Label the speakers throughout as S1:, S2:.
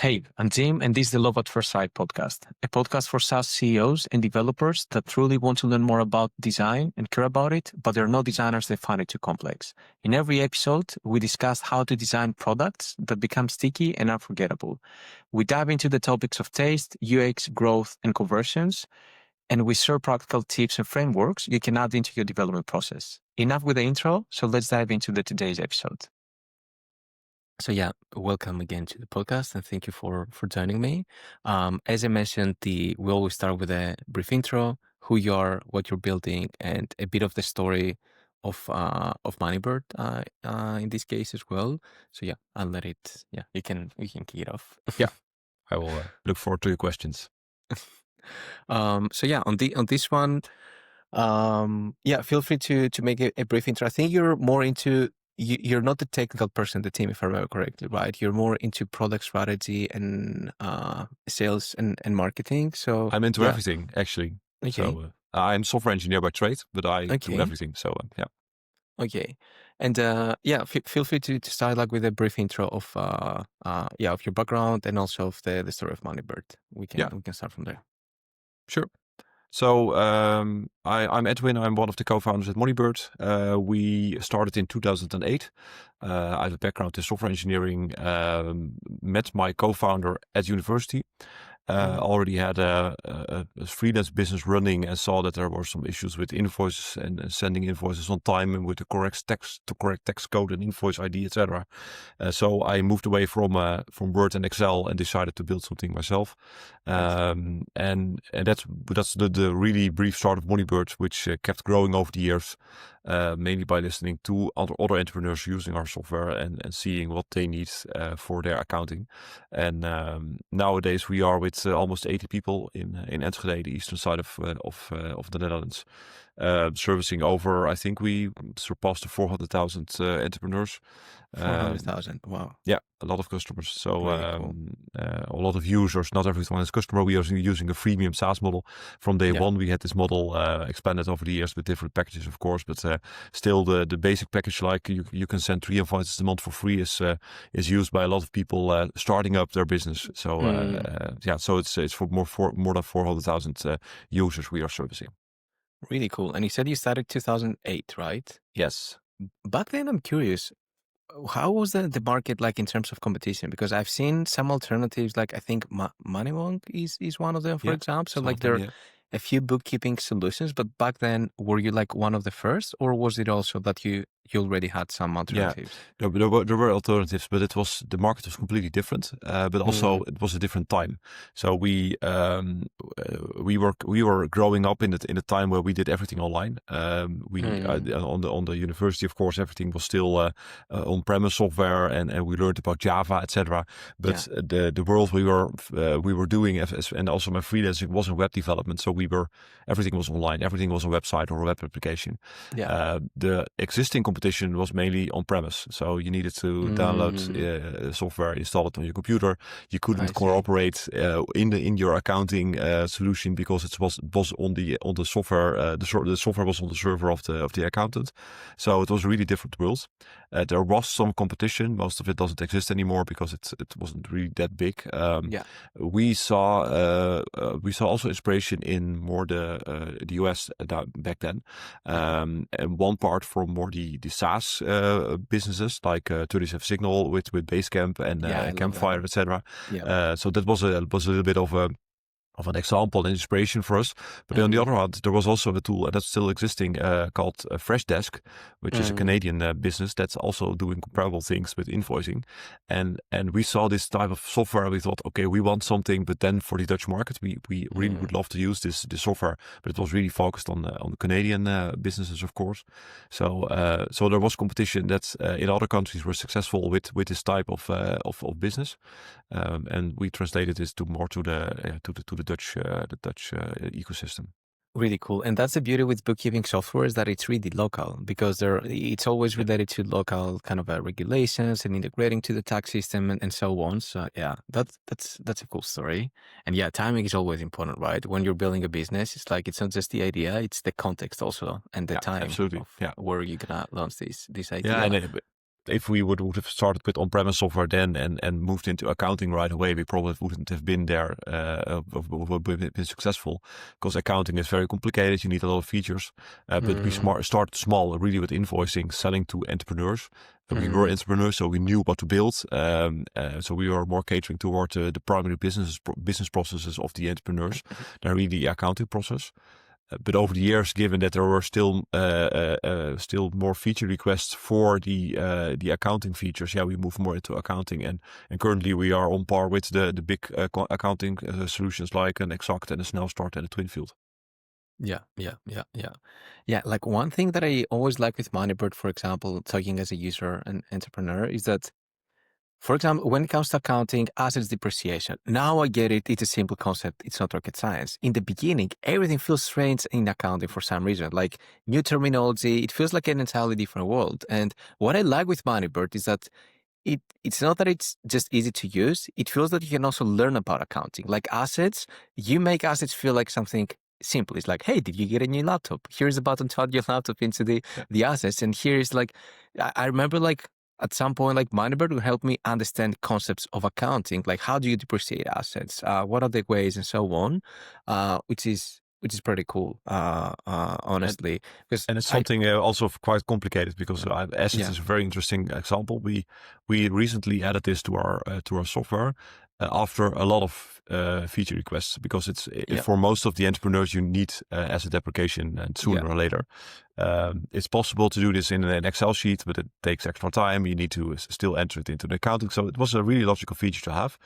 S1: Hey, I'm Tim, and this is the 𝗹𝗲 podcast, a podcast for SaaS CEOs and developers that truly want to learn more about design and care about it, but they're not designers that find it too complex. In every episode, we discuss how to design products that become sticky and unforgettable. We dive into the topics of taste, UX, growth, and conversions, and we share practical tips and frameworks you can add into your development process. Enough with the intro, so let's dive into today's episode. So yeah, welcome again to the podcast, and thank you for joining me. As I mentioned, we always start with a brief intro, who you are, what you're building, and a bit of the story of Moneybird in this case as well. So yeah, I'll let it. Yeah, you can kick it off.
S2: Yeah, I will look forward to your questions.
S1: So yeah, on this one, yeah, feel free to make a brief intro. I think you're more into. You're not the technical person in the team, if I remember correctly, right? You're more into product strategy and sales and marketing. So
S2: I'm into everything, actually.
S1: Okay.
S2: So I'm software engineer by trade, but I do everything. So yeah.
S1: Okay. And yeah, feel free to start like with a brief intro of of your background and also of the story of Moneybird. We can start from there.
S2: Sure. So I'm Edwin. I'm one of the co-founders at Moneybird. We started in 2008. I have a background in software engineering. Met my co-founder at university. Already had a freelance business running and saw that there were some issues with invoices and sending invoices on time and with the correct tax code and invoice ID, etc. So I moved away from Word and Excel and decided to build something myself. And that's the really brief start of Moneybird, which kept growing over the years, mainly by listening to other entrepreneurs using our software and seeing what they need for their accounting. And nowadays we are with almost 80 people in Enschede, the eastern side of the Netherlands, servicing over. I think we surpassed the 400,000 entrepreneurs.
S1: 400,000. Wow.
S2: Yeah, a lot of customers. So
S1: Really cool.
S2: a lot of users. Not everyone is customer. We are using a freemium SaaS model from day one. We had this model expanded over the years with different packages, of course, but still the basic package, like you can send 3 invoices a month for free, is used by a lot of people starting up their business. So so it's for more than 400,000 users we are servicing.
S1: Really cool. And you said you started 2008, right?
S2: Yes.
S1: Back then, I'm curious, how was the market like in terms of competition? Because I've seen some alternatives, like I think Moneybird is one of them, for example. So like there are a few bookkeeping solutions, but back then, were you like one of the first, or was it also that you already had some alternatives?
S2: Yeah, there were alternatives, but the market was completely different. But also it was a different time. So we were growing up in a time where we did everything online. On the university, of course, everything was still on-premise software, and we learned about Java, etc. But the world we were doing, and also my freelancing, was in web development. So everything was online, everything was a website or a web application. The existing competition was mainly on-premise, so you needed to download software, install it on your computer. You couldn't cooperate in your accounting solution because it was on the software. The software was on the server of the accountant. So it was a really different world. There was some competition. Most of it doesn't exist anymore because it wasn't really that big. We saw also inspiration in more the US back then, and one part from more the SaaS businesses like 37signal with Basecamp and Campfire, etc. So that was a little bit of an example and inspiration for us. But on the other hand, there was also a tool that's still existing called Freshdesk, which is a Canadian business that's also doing comparable things with invoicing. And we saw this type of software. We thought, okay, we want something, but then for the Dutch market, we really would love to use this software. But it was really focused on the Canadian businesses, of course. So there was competition that in other countries were successful with this type of business, and we translated this to the Dutch ecosystem.
S1: Really cool. And that's the beauty with bookkeeping software, is that it's really local, because it's always related to local kind of regulations and integrating to the tax system and so on. So yeah, that's a cool story. And yeah, timing is always important, right? When you're building a business, it's like, it's not just the idea, it's the context also and the time of where you're gonna launch this idea.
S2: Yeah, and if we would have started with on-premise software then and moved into accounting right away, we probably wouldn't have been there, been successful, because accounting is very complicated. You need a lot of features. But we started small, really with invoicing, selling to entrepreneurs. We were entrepreneurs, so we knew what to build. So we were more catering toward the primary business processes of the entrepreneurs than really the accounting process. But over the years, given that there were still more feature requests for the accounting features, we moved more into accounting, and currently we are on par with the big accounting solutions like an Exact and a Snelstart and a Twinfield.
S1: Yeah. Like one thing that I always like with Moneybird, for example, talking as a user and entrepreneur, is that, for example, when it comes to accounting, assets depreciation, now I get it. It's a simple concept. It's not rocket science. In the beginning, everything feels strange in accounting for some reason, like new terminology. It feels like an entirely different world. And what I like with Moneybird is that it's not that it's just easy to use. It feels that you can also learn about accounting. Like assets, you make assets feel like something simple. It's like, hey, did you get a new laptop? Here's a button to add your laptop into the assets. And here's like, I remember like, at some point, like Moneybird will help me understand concepts of accounting, like how do you depreciate assets, what are the ways, and so on, which is pretty cool, honestly.
S2: And it's something also quite complicated, because assets is a very interesting example. We recently added this to our software after a lot of feature requests, because it's for most of the entrepreneurs you need asset deprecation, and sooner or later. It's possible to do this in an Excel sheet, but it takes extra time. You need to still enter it into the accounting. So it was a really logical feature to have.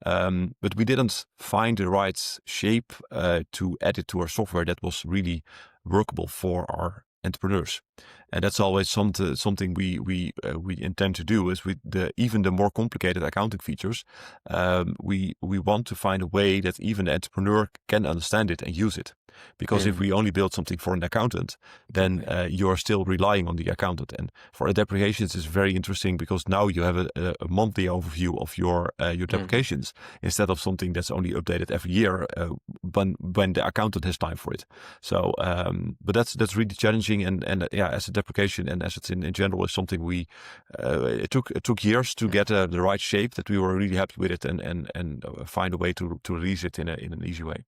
S2: But we didn't find the right shape to add it to our software that was really workable for our entrepreneurs. And that's always something we intend to do, is with even the more complicated accounting features, we want to find a way that even the entrepreneur can understand it and use it. Because if we only build something for an accountant, then you are still relying on the accountant. And for the deprecations, it's very interesting, because now you have a monthly overview of your deprecations, instead of something that's only updated every year when the accountant has time for it. So, but that's really challenging, and asset deprecation and assets in general is something we it took years to get the right shape, that we were really happy with it, and find a way to release it in an easy way.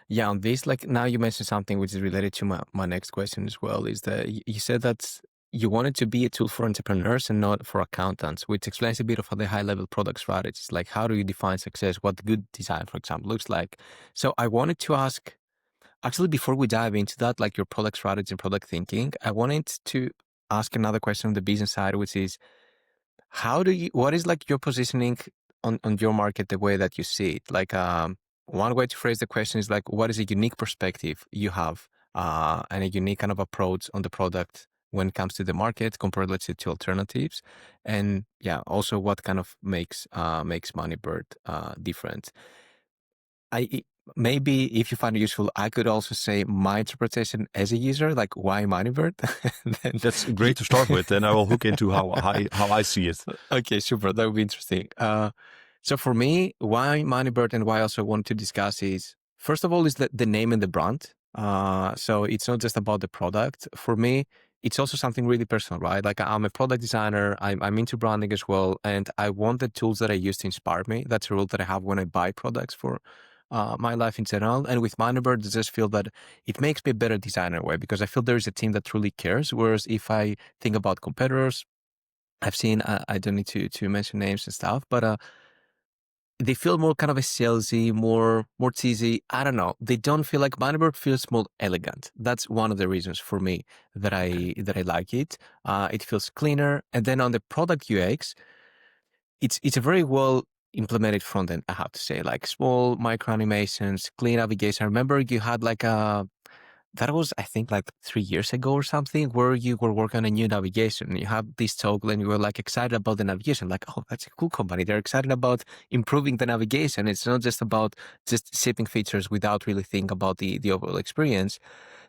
S1: Yeah, on this, like now you mentioned something which is related to my next question as well, is that you said that you want it to be a tool for entrepreneurs and not for accountants, which explains a bit of the high-level product strategies, like how do you define success, what good design, for example, looks like. So I wanted to ask, actually, before we dive into that, like your product strategy and product thinking, I wanted to ask another question on the business side, which is, what is like your positioning on your market, the way that you see it? Like, one way to phrase the question is like, what is a unique perspective you have, and a unique kind of approach on the product when it comes to the market compared, let's say, to alternatives, and also what kind of makes Moneybird different. Maybe if you find it useful, I could also say my interpretation as a user, like why Moneybird.
S2: That's great to start with, and I will hook into how I see it.
S1: Okay, super. That would be interesting. So for me, why Moneybird and why I also want to discuss is, first of all, is the name and the brand. So it's not just about the product. For me, it's also something really personal, right? Like I'm a product designer, I'm into branding as well, and I want the tools that I use to inspire me. That's a rule that I have when I buy products for my life in general. And with Moneybird, I just feel that it makes me a better designer in a way, because I feel there is a team that truly cares. Whereas if I think about competitors, I've seen, I don't need to mention names and stuff, but they feel more kind of a salesy, more cheesy. I don't know. They don't feel like Moneybird feels more elegant. That's one of the reasons for me that I like it. It feels cleaner. And then on the product UX, it's a very well implemented front end, I have to say, like small micro animations, clean navigation. I remember you had like that was, I think, like 3 years ago or something, where you were working on a new navigation. You have this toggle and you were like excited about the navigation, like, oh, that's a cool company. They're excited about improving the navigation. It's not just about just shipping features without really thinking about the overall experience.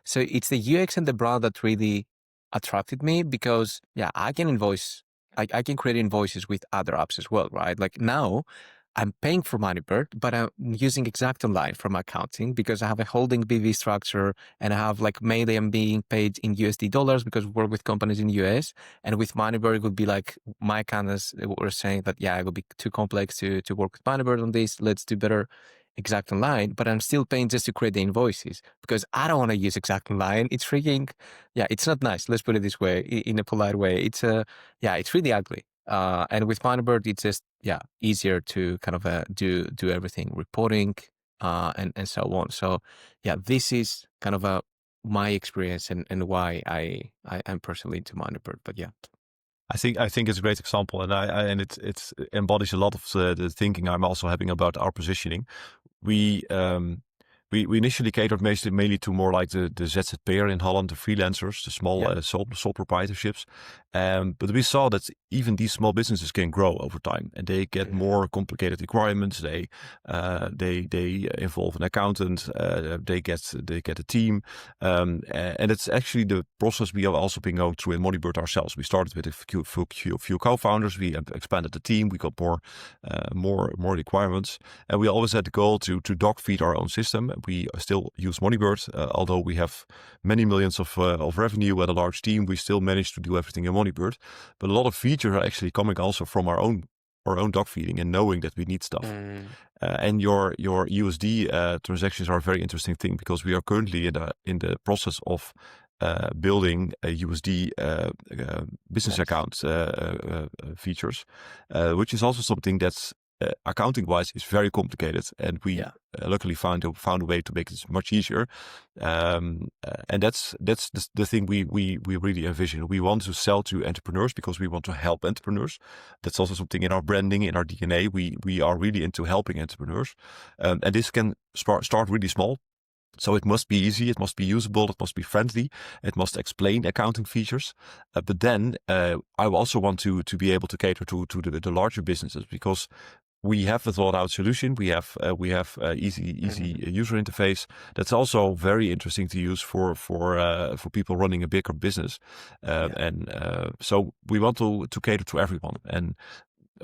S1: So it's the UX and the brand that really attracted me, because I can create invoices with other apps as well, right? Like now I'm paying for Moneybird, but I'm using Exact Online for my accounting because I have a holding BV structure and I have like mainly I'm being paid in USD dollars because we work with companies in the US. And with Moneybird, it would be like my accountants were saying that, yeah, it would be too complex to work with Moneybird on this. Let's do better Exact Online, but I'm still paying just to create the invoices because I don't want to use Exact Online. It's freaking, yeah, it's not nice. Let's put it this way, in a polite way. It's it's really ugly. And with Moneybird, it's just, easier to kind of do everything, reporting, and so on. So yeah, this is kind of my experience and why I'm personally into Moneybird. But yeah.
S2: I think it's a great example, and it embodies a lot of the thinking I'm also having about our positioning. We initially catered mainly to more like the ZZP'er in Holland, the freelancers, the small sole proprietorships. But we saw that even these small businesses can grow over time, and they get more complicated requirements. They involve an accountant. They get a team, and it's actually the process we have also been going through in Moneybird ourselves. We started with a few co-founders. We expanded the team. We got more requirements, and we always had the goal to dog feed our own system. We still use Moneybird, although we have many millions of revenue and a large team. We still manage to do everything in Moneybird, but a lot of features are actually coming also from our own dog feeding and knowing that we need stuff. And your USD transactions are a very interesting thing because we are currently in the process of building a USD business account features, which is also something that's accounting-wise is very complicated, and we luckily found a way to make this much easier. And that's the thing we really envision. We want to sell to entrepreneurs because we want to help entrepreneurs. That's also something in our branding, in our DNA. We are really into helping entrepreneurs, and this can start really small. So it must be easy, it must be usable, it must be friendly, it must explain accounting features. But then I also want to be able to cater to the larger businesses because we have a thought out solution. We have easy user interface. That's also very interesting to use for people running a bigger business. So we want to cater to everyone. And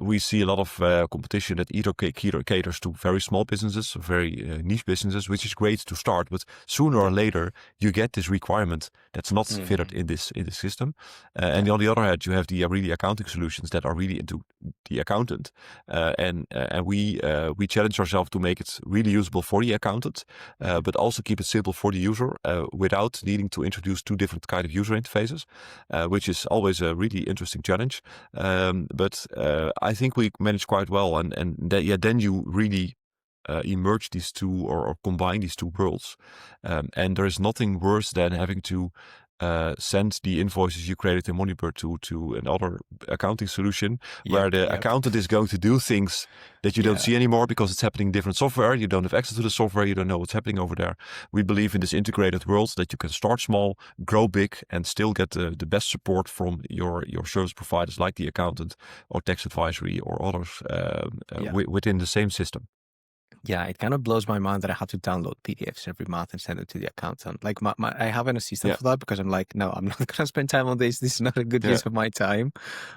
S2: we see a lot of competition that either caters to very small businesses, very niche businesses, which is great to start. But sooner or later, you get this requirement that's not fitted in this system. And on the other hand, you have the really accounting solutions that are really into the accountant. And we challenge ourselves to make it really usable for the accountant, but also keep it simple for the user without needing to introduce two different kind of user interfaces, which is always a really interesting challenge. But I think we managed quite well, and then you really emerge these two or combine these two worlds, and there is nothing worse than having to send the invoices you created in Moneybird to another accounting solution where the accountant is going to do things that you don't see anymore because it's happening in different software. You don't have access to the software. You don't know what's happening over there. We believe in this integrated world that you can start small, grow big, and still get the best support from your service providers like the accountant or tax advisory or others within the same system.
S1: Yeah, it kind of blows my mind that I have to download PDFs every month and send it to the accountant. Like I have an assistant for that because I'm like, no, I'm not going to spend time on this. This is not a good use of my time.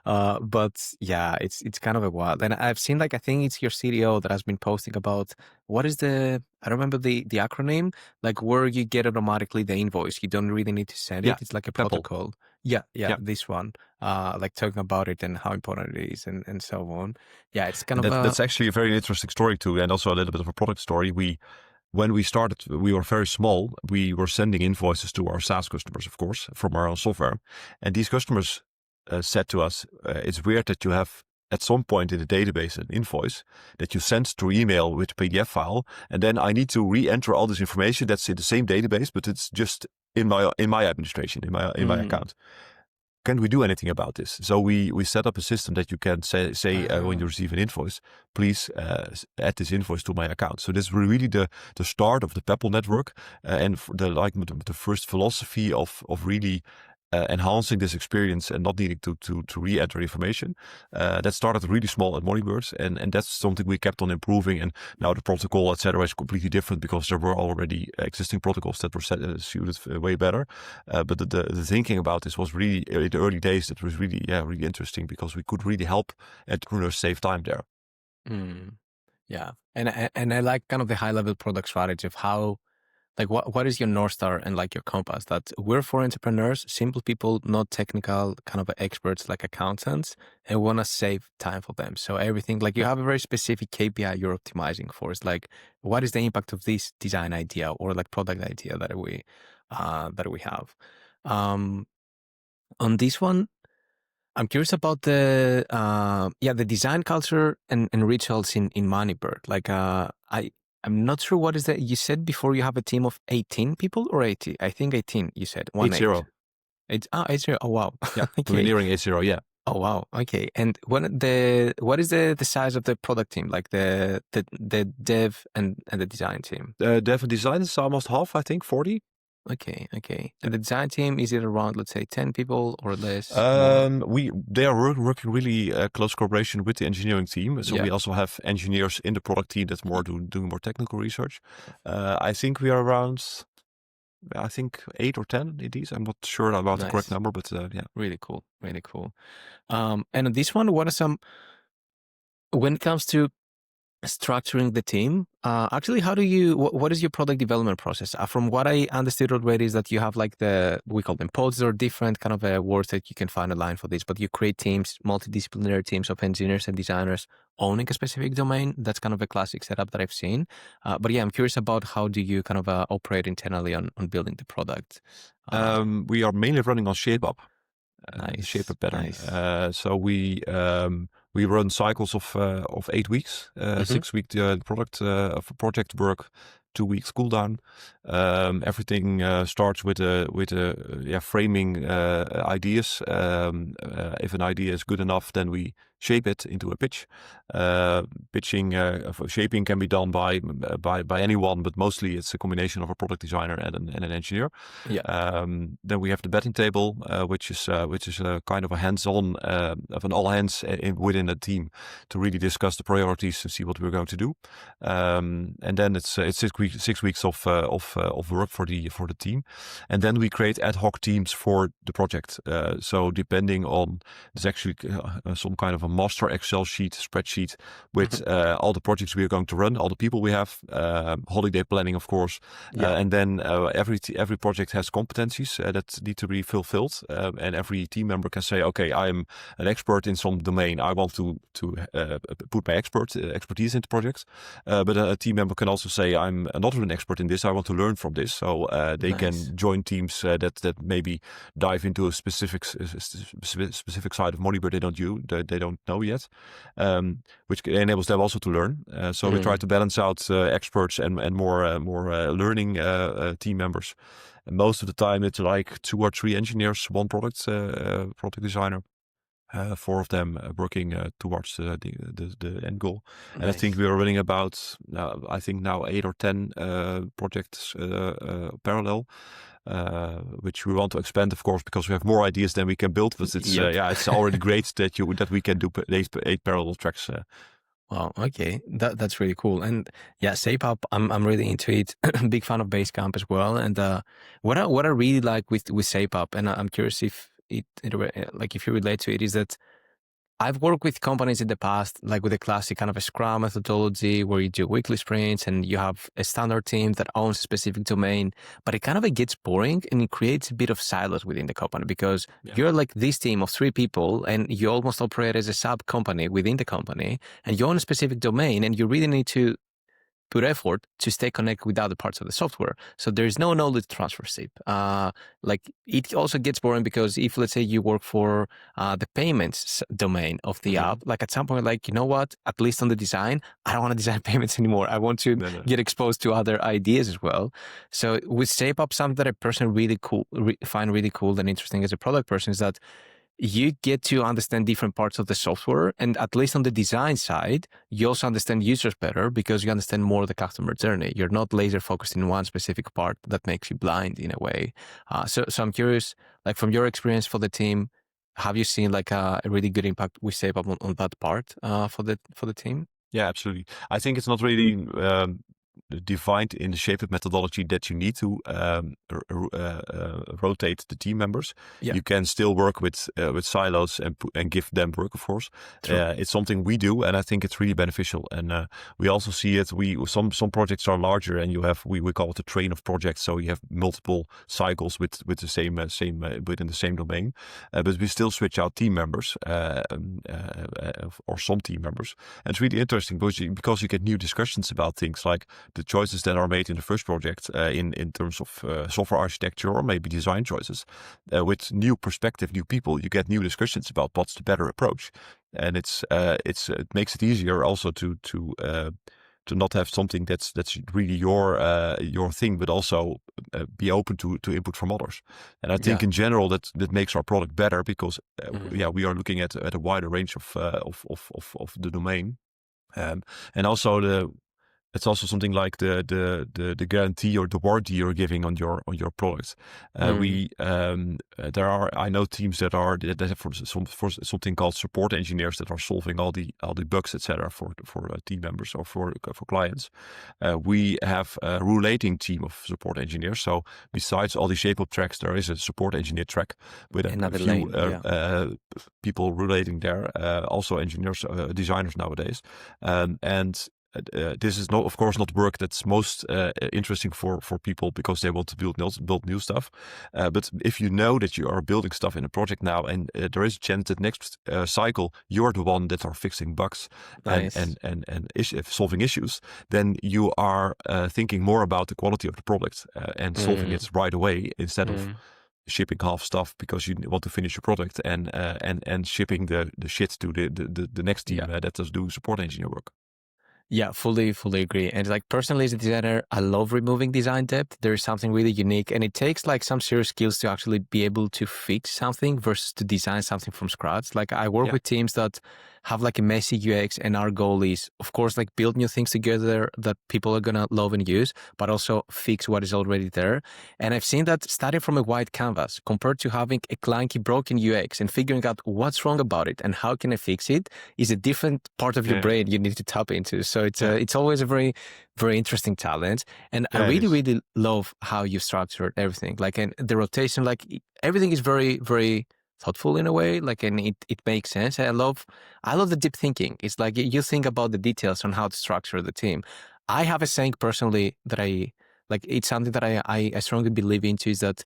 S1: But yeah, it's kind of a wild. And I've seen I think it's your CDO that has been posting about what is I don't remember the acronym, where you get automatically the invoice. You don't really need to send it. It's like a protocol. Yeah, this one. Talking about it and how important it is and so on. Yeah, it's kind of
S2: that's actually a very interesting story too, and also a little bit of a product story. When we started, we were very small. We were sending invoices to our SaaS customers, of course, from our own software. And these customers said to us, it's weird that you have at some point in the database an invoice that you send through email with a PDF file, and then I need to re-enter all this information that's in the same database, but it's just in my administration, in my account. Can we do anything about this? So we set up a system that you can say when you receive an invoice, please add this invoice to my account. So this is really the start of the 𝗹𝗹 network and the first philosophy of really enhancing this experience and not needing to re-enter information. That started really small at Moneybird, and that's something we kept on improving. And now the protocol, etc., is completely different because there were already existing protocols that were suited way better. But the thinking about this was really in the early days. That was really really interesting because we could really help entrepreneurs save time there.
S1: Yeah. And I like kind of the high level product strategy of how, like, what is your North Star and like your compass, that we're for entrepreneurs, simple people, not technical kind of experts like accountants, and want to save time for them. So everything, like, you have a very specific KPI you're optimizing for. It's like, what is the impact of this design idea or like product idea that we have? On this one, I'm curious about the design culture and rituals in Moneybird. Like, I'm not sure what is that you said before. You have a team of 18 people or 80? I think 18. You said
S2: 8-0.
S1: 8. It's 80. Oh wow.
S2: Yeah,
S1: Okay.
S2: we're nearing 8-0. Yeah.
S1: Oh wow. Okay. And what is the size of the product team? Like the dev and the design team?
S2: Dev and design is almost half, I think, 40.
S1: Okay. And the design team, is it around, let's say, 10 people or less?
S2: They are working really close cooperation with the engineering team. So we also have engineers in the product team that's more doing more technical research. I think we are around, 8 or 10 in these. I'm not sure about the correct number, but yeah.
S1: Really cool. And on this one, what are some, when it comes to structuring the team, actually, how do you, what is your product development process? From what I understood already is that you have like we call them pods, or different kind of words that you can find online for this, but you create teams, multidisciplinary teams of engineers and designers owning a specific domain. That's kind of a classic setup that I've seen. But yeah, I'm curious about how do you kind of operate internally on building the product?
S2: We are mainly running on ShapeUp.
S1: Nice.
S2: ShapeUp pattern. So we run cycles of 8 weeks, 6 week product of project work, 2 weeks cooldown. Everything starts with framing ideas. If an idea is good enough, then we shape it into a pitch. Shaping can be done by anyone, but mostly it's a combination of a product designer and an engineer.
S1: Yeah.
S2: Then we have the betting table, which is a kind of a hands-on of an all hands within a team to really discuss the priorities and see what we're going to do. And then it's 6 weeks of work for the team, and then we create ad hoc teams for the project. So depending on, there's actually some kind of a master Excel spreadsheet with all the projects we are going to run, all the people we have, holiday planning, of course, and then every project has competencies that need to be fulfilled, and every team member can say, okay, I'm an expert in some domain. I want to put my expertise into projects, but a team member can also say, I'm not an expert in this. I want to learn from this. So they can join teams that maybe dive into a specific side of Moneybird they don't know yet, which enables them also to learn. So we try to balance out experts and more learning team members. And most of the time, it's like 2 or 3 engineers, 1 product designer. 4 of them working towards the end goal. And I think we are running about, I think now 8 or 10 projects parallel, which we want to expand, of course, because we have more ideas than we can build. But it's it's already great that we can do 8 parallel tracks.
S1: Wow. Okay. That's really cool. And yeah, ShapeUp, I'm really into it. Big fan of Basecamp as well. And what I really like with ShapeUp, and I'm curious if if you relate to it, is that I've worked with companies in the past, like with a classic kind of a Scrum methodology where you do weekly sprints and you have a standard team that owns a specific domain, but it kind of gets boring and it creates a bit of silos within the company, because you're like this team of 3 people and you almost operate as a sub company within the company, and you own a specific domain and you really need to put effort to stay connected with other parts of the software. So there is no knowledge transfer SIP. It also gets boring because if, let's say, you work for the payments domain of the app, like at some point, like, you know what, at least on the design, I don't want to design payments anymore. I want to get exposed to other ideas as well. So with ShapeUp, something that I personally find really cool and interesting as a product person is that you get to understand different parts of the software. And at least on the design side, you also understand users better because you understand more of the customer journey. You're not laser focused in one specific part that makes you blind in a way. So I'm curious, like from your experience for the team, have you seen like a really good impact with ShapeUp on that part for the team?
S2: Yeah, absolutely. I think it's not really defined in the ShapeUp methodology that you need to rotate the team members.
S1: Yeah.
S2: You can still work with silos and give them work, of course. It's something we do, and I think it's really beneficial. And we also see it. Some projects are larger, and you have we call it a train of projects. So you have multiple cycles with the same within the same domain, but we still switch out team members or some team members. And it's really interesting because you get new discussions about things like the choices that are made in the first project in terms of software architecture or maybe design choices. With new perspective, new people, you get new discussions about what's the better approach, and it makes it easier also to not have something that's really your thing, but also be open to input from others. And I think in general that makes our product better because we are looking at a wider range of the domain, and also it's also something like the guarantee or the warranty you're giving on your product. I know teams that have for something called support engineers that are solving all the bugs, etc. for team members or for clients. We have a relating team of support engineers. So besides all the ShapeUp tracks, there is a support engineer track with a few people relating there. Also engineers, designers nowadays, and this is of course not work that's most interesting for people because they want to build new stuff. But if you know that you are building stuff in a project now, and there is a chance that next cycle you're the one that are fixing bugs and solving issues, then you are thinking more about the quality of the product and solving it right away instead of shipping half stuff because you want to finish your product and shipping the shit to the next team that does do support engineer work.
S1: Yeah, fully agree. And like personally as a designer, I love removing design debt. There is something really unique, and it takes like some serious skills to actually be able to fix something versus to design something from scratch. Like I work with teams that have like a messy UX, and our goal is, of course, like build new things together that people are gonna love and use, but also fix what is already there. And I've seen that starting from a white canvas compared to having a clunky, broken UX and figuring out what's wrong about it and how can I fix it is a different part of your brain you need to tap into. So it's always a very, very interesting challenge. And I really love how you structured everything. Like, and the rotation, like everything is very, very thoughtful in a way, like, and it makes sense. I love the deep thinking. It's like you think about the details on how to structure the team. I have a saying personally that I like, it's something that I strongly believe into, is that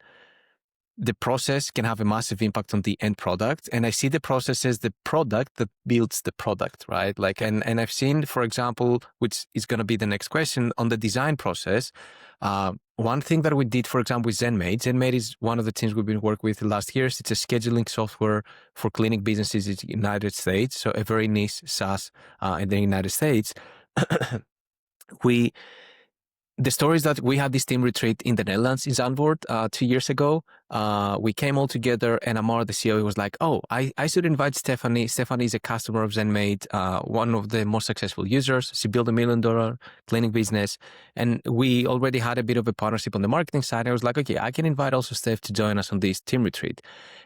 S1: the process can have a massive impact on the end product. And I see the process as the product that builds the product, right? Like, and I've seen, for example, which is going to be the next question on the design process. One thing that we did, for example, with ZenMaid. ZenMaid is one of the teams we've been working with the last years. It's a scheduling software for cleaning businesses in the United States. So a very niche SaaS in the United States. The story is that we had this team retreat in the Netherlands, in Zandvoort, 2 years ago. We came all together, and Amar, the CEO, was like, oh, I should invite Stephanie. Stephanie is a customer of ZenMaid, one of the most successful users. She built $1 million cleaning business, and we already had a bit of a partnership on the marketing side. I was like, okay, I can invite also Steph to join us on this team retreat.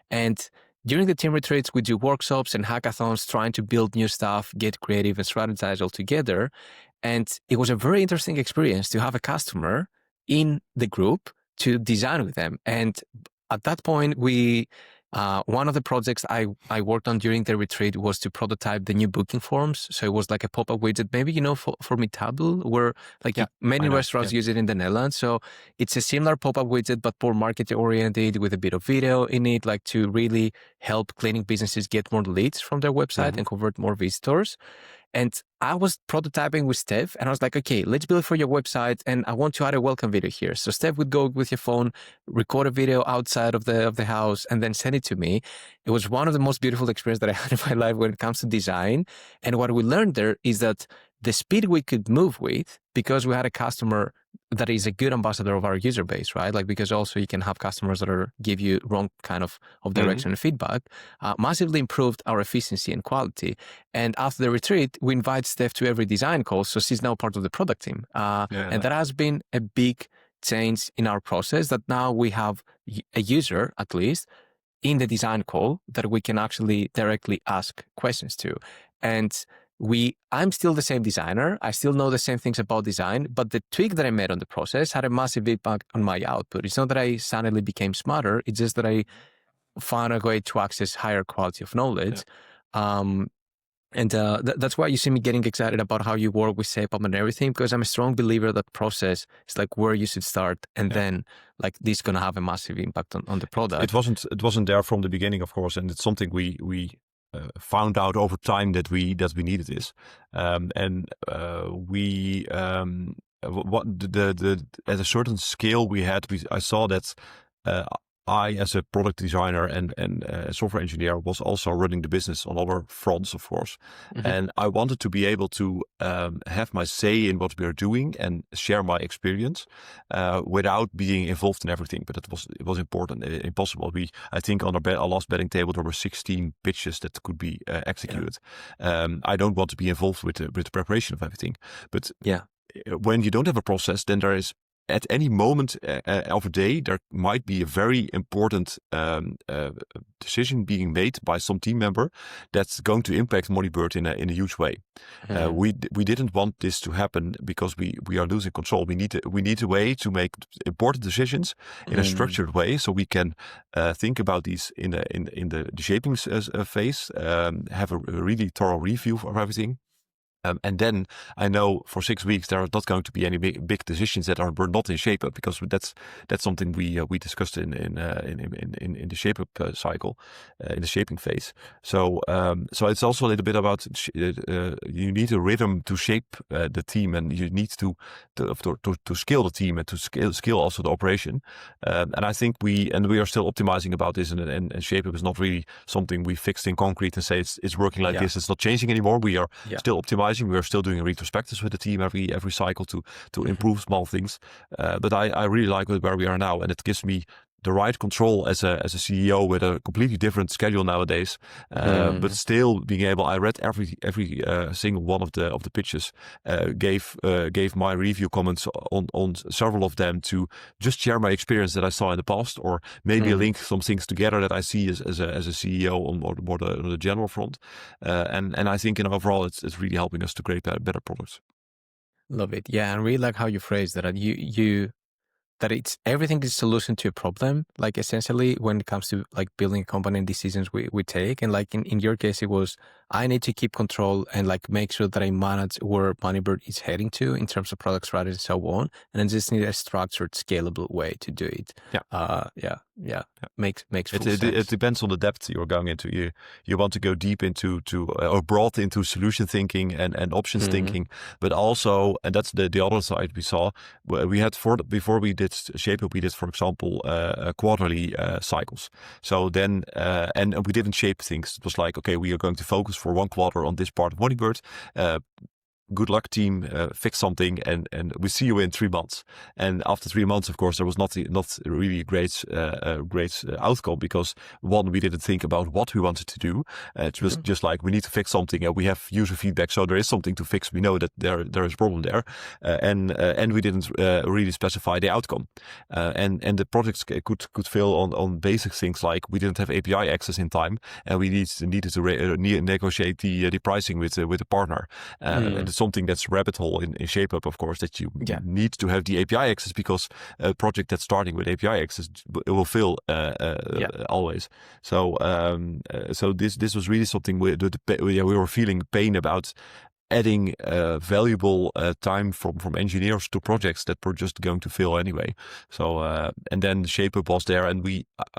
S1: And during the team retreats, we do workshops and hackathons, trying to build new stuff, get creative, and strategize all together. And it was a very interesting experience to have a customer in the group to design with them. And at that point, one of the projects I worked on during the retreat was to prototype the new booking forms. So it was like a pop-up widget, maybe, for 𝗵𝗵𝗿, where like many restaurants use it in the Netherlands. So it's a similar pop-up widget, but more market-oriented with a bit of video in it, like to really help cleaning businesses get more leads from their website and convert more visitors. And I was prototyping with Steph, and I was like, okay, let's build for your website, and I want to add a welcome video here. So Steph would go with your phone, record a video outside of the house, and then send it to me. It was one of the most beautiful experiences that I had in my life when it comes to design. And what we learned there is that the speed we could move with, because we had a customer that is a good ambassador of our user base, right? Like, because also you can have customers that give you wrong kind of direction and feedback, massively improved our efficiency and quality. And after the retreat, we invite Steph to every design call. So she's now part of the product team. And that has been a big change in our process, that now we have a user, at least, in the design call that we can actually directly ask questions to. And I'm still the same designer. I still know the same things about design, but the tweak that I made on the process had a massive impact on my output. It's not that I suddenly became smarter. It's just that I found a way to access higher quality of knowledge. That's why you see me getting excited about how you work with ShapeUp and everything, because I'm a strong believer that process is like where you should start, and then like this is going to have a massive impact on the product.
S2: It wasn't there from the beginning, of course, and it's something we found out over time that we needed this, at a certain scale I saw that. I, as a product designer and a software engineer, was also running the business on other fronts, of course. And I wanted to be able to have my say in what we are doing and share my experience without being involved in everything. But it was impossible. I think on our last betting table, there were 16 pitches that could be executed. I don't want to be involved with the preparation of everything. But when you don't have a process, then there is, at any moment of a day, there might be a very important decision being made by some team member that's going to impact Moneybird in a huge way. We didn't want this to happen because we are losing control. We need a way to make important decisions in a structured way, so we can think about these in the shaping phase, have a really thorough review of everything. And then I know for 6 weeks there are not going to be any big decisions that were not in ShapeUp, because that's something we discussed in the ShapeUp cycle, in the shaping phase. So it's also a little bit about you need a rhythm to shape the team, and you need to scale the team and to scale also the operation. And I think we are still optimizing about this, and ShapeUp is not really something we fixed in concrete and say it's working like this. It's not changing anymore. We are still optimizing. We are still doing retrospectives with the team every cycle to improve small things. But I really like where we are now, and it gives me the right control as a CEO with a completely different schedule nowadays. But still being able, I read every single one of the pitches, gave my review comments on several of them to just share my experience that I saw in the past, or maybe link some things together that I see as a CEO on more the general front. And I think overall it's really helping us to create better products.
S1: Love it. Yeah, and really like how you phrase that. That it's everything is a solution to a problem, like essentially when it comes to like building a company and decisions we take. And like in your case, it was, I need to keep control and like make sure that I manage where Moneybird is heading to in terms of product strategy and so on. And I just need a structured, scalable way to do it. Makes full sense.
S2: It depends on the depth you're going into. You want to go deep into or broad into solution thinking and options thinking, but also, and that's the other side we saw. We had before we did ShapeUp, we did, for example, quarterly cycles. So then, and we didn't shape things. It was like, okay, we are going to focus for 1 quarter on this part of Moneybird. Good luck, team. Fix something, and we see you in 3 months. And after 3 months, of course, there was not really a great outcome, because one, we didn't think about what we wanted to do. It was just like, we need to fix something, and we have user feedback, so there is something to fix. We know that there is a problem there, and we didn't really specify the outcome. And the projects could fail on basic things like we didn't have API access in time, and we needed to negotiate the pricing with the partner. And it's something that's rabbit hole in ShapeUp, of course, that you need to have the API access, because a project that's starting with API access, it will fail always. So this was really something we were feeling pain about, adding valuable time from engineers to projects that were just going to fail anyway. So and then ShapeUp was there, and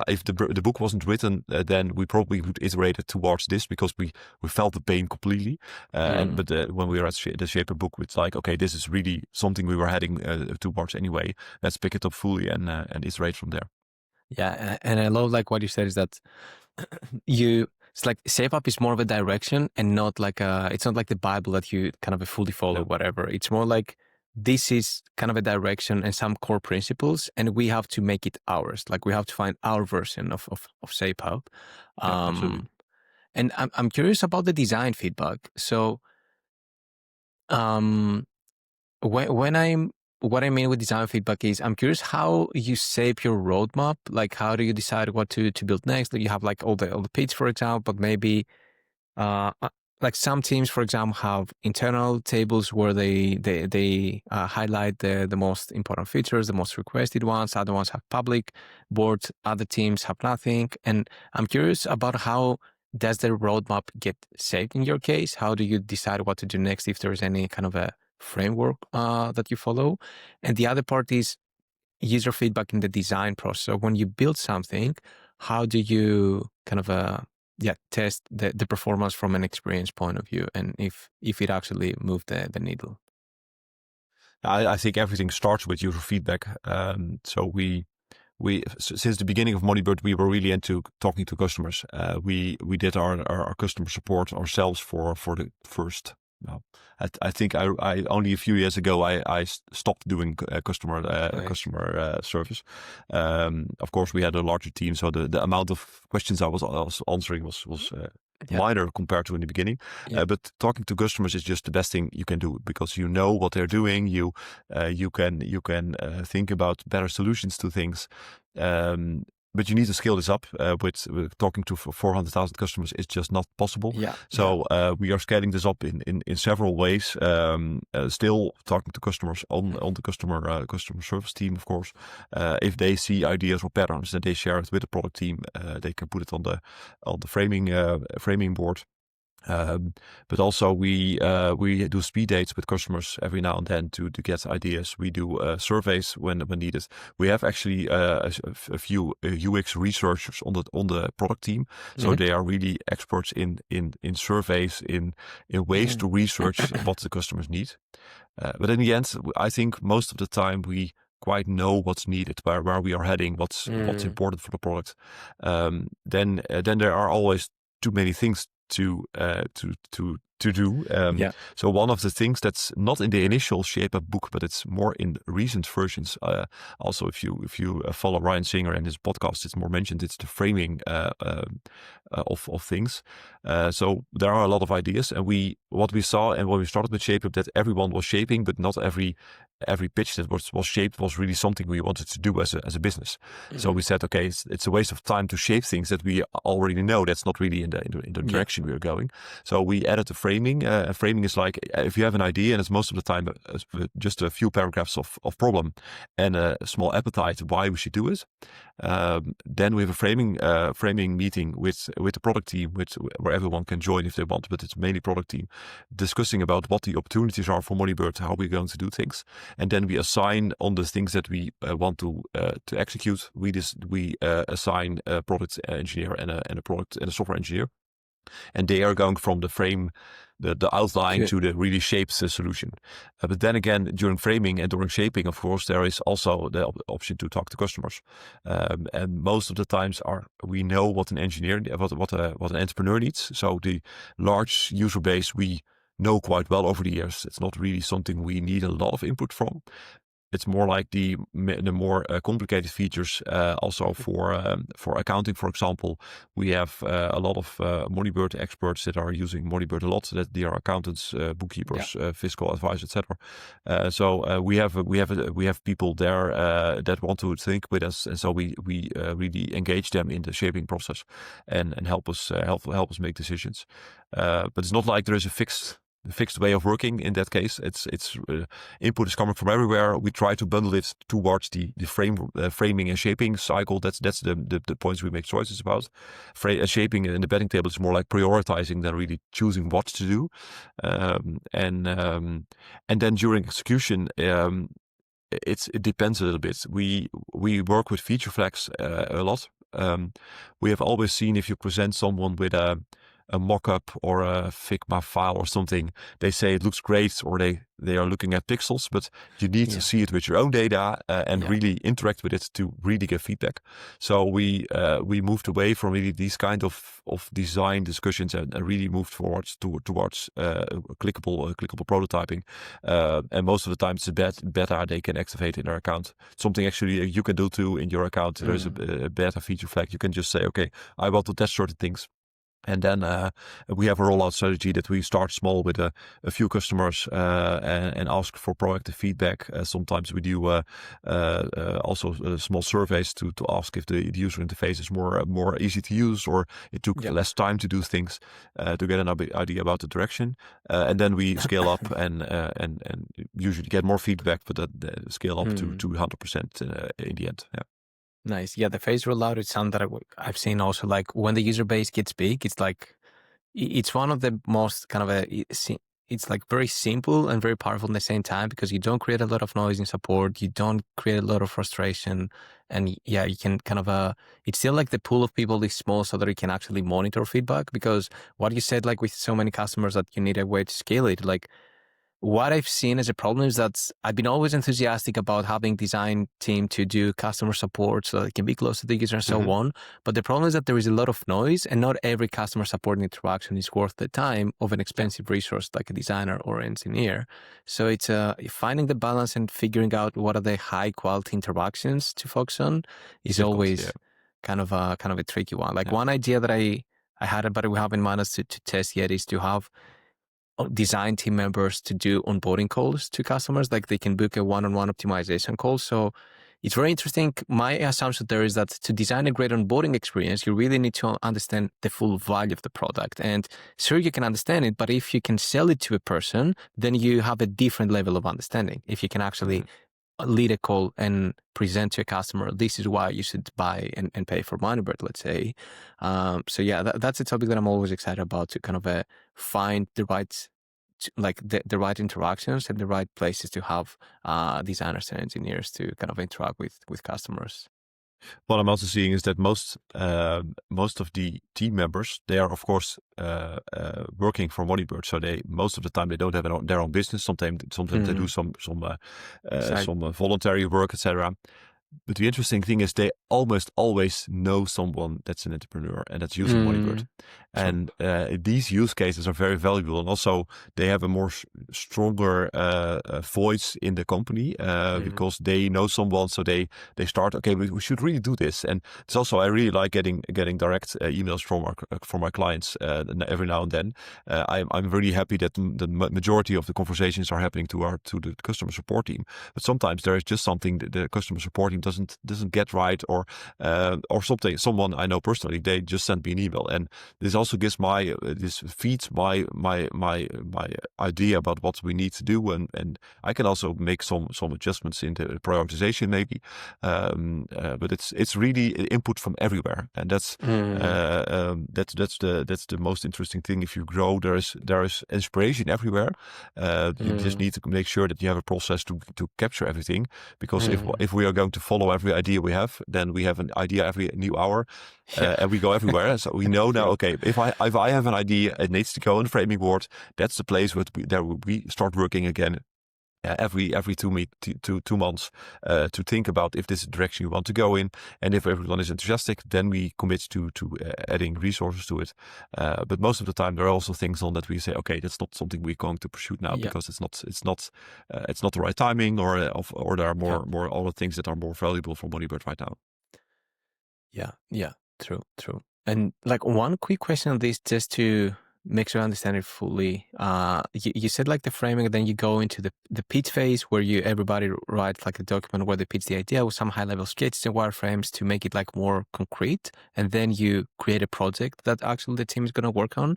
S2: if the book wasn't written, then we probably would iterate it towards this, because we felt the pain completely. But when we were at the ShapeUp book, it's like, okay, this is really something we were heading towards anyway. Let's pick it up fully and iterate from there.
S1: Yeah, and I love like what you said is that it's like ShapeUp is more of a direction, and not like it's not like the Bible that you kind of fully follow, whatever. It's more like, this is kind of a direction and some core principles, and we have to make it ours. Like we have to find our version of ShapeUp. And I'm curious about the design feedback. So what I mean with design feedback is, I'm curious how you shape your roadmap. Like, how do you decide what to build next? Like, you have like all the pitch, for example, but maybe like some teams, for example, have internal tables where they highlight the most important features, the most requested ones. Other ones have public boards. Other teams have nothing. And I'm curious about how does the roadmap get shaped in your case? How do you decide what to do next if there is any kind of a framework that you follow? And the other part is user feedback in the design process. So when you build something, how do you kind of test the performance from an experience point of view, and if it actually moved the needle?
S2: I think everything starts with user feedback. So we since the beginning of Moneybird, we were really into talking to customers. We did our customer support ourselves for the first. Well, I think I only a few years ago I stopped doing customer service. Of course, we had a larger team, so the amount of questions I was answering was minor compared to in the beginning. But talking to customers is just the best thing you can do, because you know what they're doing. You can think about better solutions to things. But you need to scale this up. With talking to 400,000 customers, it's just not possible. So we are scaling this up in several ways. Still talking to customers on the customer service team, of course. If they see ideas or patterns, then they share it with the product team. They can put it on the framing board. But also we do speed dates with customers every now and then to get ideas. We do surveys when needed. We have actually a few UX researchers on the product team, so they are really experts in surveys, in ways to research what the customers need. But in the end, I think most of the time we quite know what's needed, where we are heading, what's important for the product. Then there are always too many things to do. So one of the things that's not in the initial ShapeUp book, but it's more in recent versions. Also, if you follow Ryan Singer and his podcast, it's more mentioned. It's the framing of things. So there are a lot of ideas, and what we saw and when we started with ShapeUp, that everyone was shaping, but not every pitch that was shaped was really something we wanted to do as a business. So we said, okay, it's a waste of time to shape things that we already know. That's not really in the direction we are going. So we added the framing. Framing is like, if you have an idea, and it's most of the time just a few paragraphs of problem and a small appetite why we should do it. Then we have a framing meeting with the product team, where everyone can join if they want, but it's mainly product team, discussing about what the opportunities are for Moneybird, how we're going to do things. And then we assign on the things that we want to execute. We assign a product engineer and a software engineer, and they are going from the frame, the outline to the really shaped solution. But then again, during framing and during shaping, of course, there is also the option to talk to customers. And most of the times we know what an engineer, what an entrepreneur needs. So the large user base we know quite well over the years. It's not really something we need a lot of input from. It's more like the more complicated features. Also for accounting, for example, we have a lot of Moneybird experts that are using Moneybird a lot. That they are accountants, bookkeepers, fiscal advisors, etc. So we have people there that want to think with us, and so we really engage them in the shaping process and help us make decisions. But it's not like there is a fixed way of working in that case. It's input is coming from everywhere. We try to bundle it towards the framing and shaping cycle. That's the points we make choices about. Shaping in the betting table is more like prioritizing than really choosing what to do. And then during execution, it depends a little bit. We work with feature flags a lot. We have always seen, if you present someone with a mock-up or a Figma file or something, they say it looks great, or they are looking at pixels, but you need to see it with your own data and really interact with it to really get feedback. So we moved away from really these kind of design discussions and really moved towards clickable prototyping. And most of the time it's a beta they can activate in their account. Something actually you can do too in your account. There's a beta feature flag. You can just say, okay, I want to test certain things. And then we have a rollout strategy that we start small with a few customers and ask for proactive feedback. Sometimes we do also small surveys to ask if the user interface is more easy to use, or it took less time to do things, to get an idea about the direction. And then we scale up and usually get more feedback, but that scale up to 100% in the end. Yeah.
S1: Nice. Yeah, the phase rollout is something that I've seen also, like when the user base gets big, it's like, it's one of the most kind of it's like very simple and very powerful at the same time, because you don't create a lot of noise in support, you don't create a lot of frustration, and yeah, you can kind of, it's still like the pool of people is small so that you can actually monitor feedback, because what you said, like with so many customers that you need a way to scale it, like what I've seen as a problem is that I've been always enthusiastic about having design team to do customer support so that it can be close to the user and so on. But the problem is that there is a lot of noise, and not every customer support interaction is worth the time of an expensive resource like a designer or engineer. So it's finding the balance and figuring out what are the high quality interactions to focus on is always kind of a tricky one. Like one idea that I had, but we haven't managed to test yet, is to have design team members to do onboarding calls to customers. Like they can book a one-on-one optimization call. So it's very interesting. My assumption there is that to design a great onboarding experience, you really need to understand the full value of the product. And sure, you can understand it, but if you can sell it to a person, then you have a different level of understanding. If you can actually lead a call and present to a customer, this is why you should buy and pay for Moneybird, let's say. So yeah, that's a topic that I'm always excited about, to kind of find the right, like the right interactions and the right places to have designers and engineers to kind of interact with customers.
S2: What I'm also seeing is that most of the team members, they are of course working for Moneybird. So most of the time they don't have their own business. Sometimes they do some voluntary work, etc. But the interesting thing is they almost always know someone that's an entrepreneur and that's using Moneybird. And these use cases are very valuable. And also they have a more stronger voice in the company because they know someone. So they start, okay, we should really do this. And it's also, I really like getting direct emails from my clients every now and then. I'm really happy that the majority of the conversations are happening to the customer support team. But sometimes there is just something that the customer support team doesn't get right, or something. Someone I know personally, they just sent me an email, and this also gives this feeds my idea about what we need to do, and I can also make some adjustments in the prioritization maybe. But it's really input from everywhere, and that's the most interesting thing. If you grow, there is inspiration everywhere. You just need to make sure that you have a process to capture everything, because if we are going to follow every idea we have, then we have an idea every new hour, and we go everywhere. So we know now, okay, if I have an idea, it needs to go on the framing board. That's the place where we start working again. Every 2 months to think about if this is the direction you want to go in, and if everyone is enthusiastic, then we commit to adding resources to it. But most of the time, there are also things on that we say, okay, that's not something we're going to pursue now because it's not the right timing, or there are more other things that are more valuable for Moneybird right now.
S1: Yeah, true. And like one quick question on this, just to make sure I understand it fully. You said like the framing, then you go into the pitch phase where everybody writes like a document where they pitch the idea with some high level sketches and wireframes to make it like more concrete, and then you create a project that actually the team is going to work on.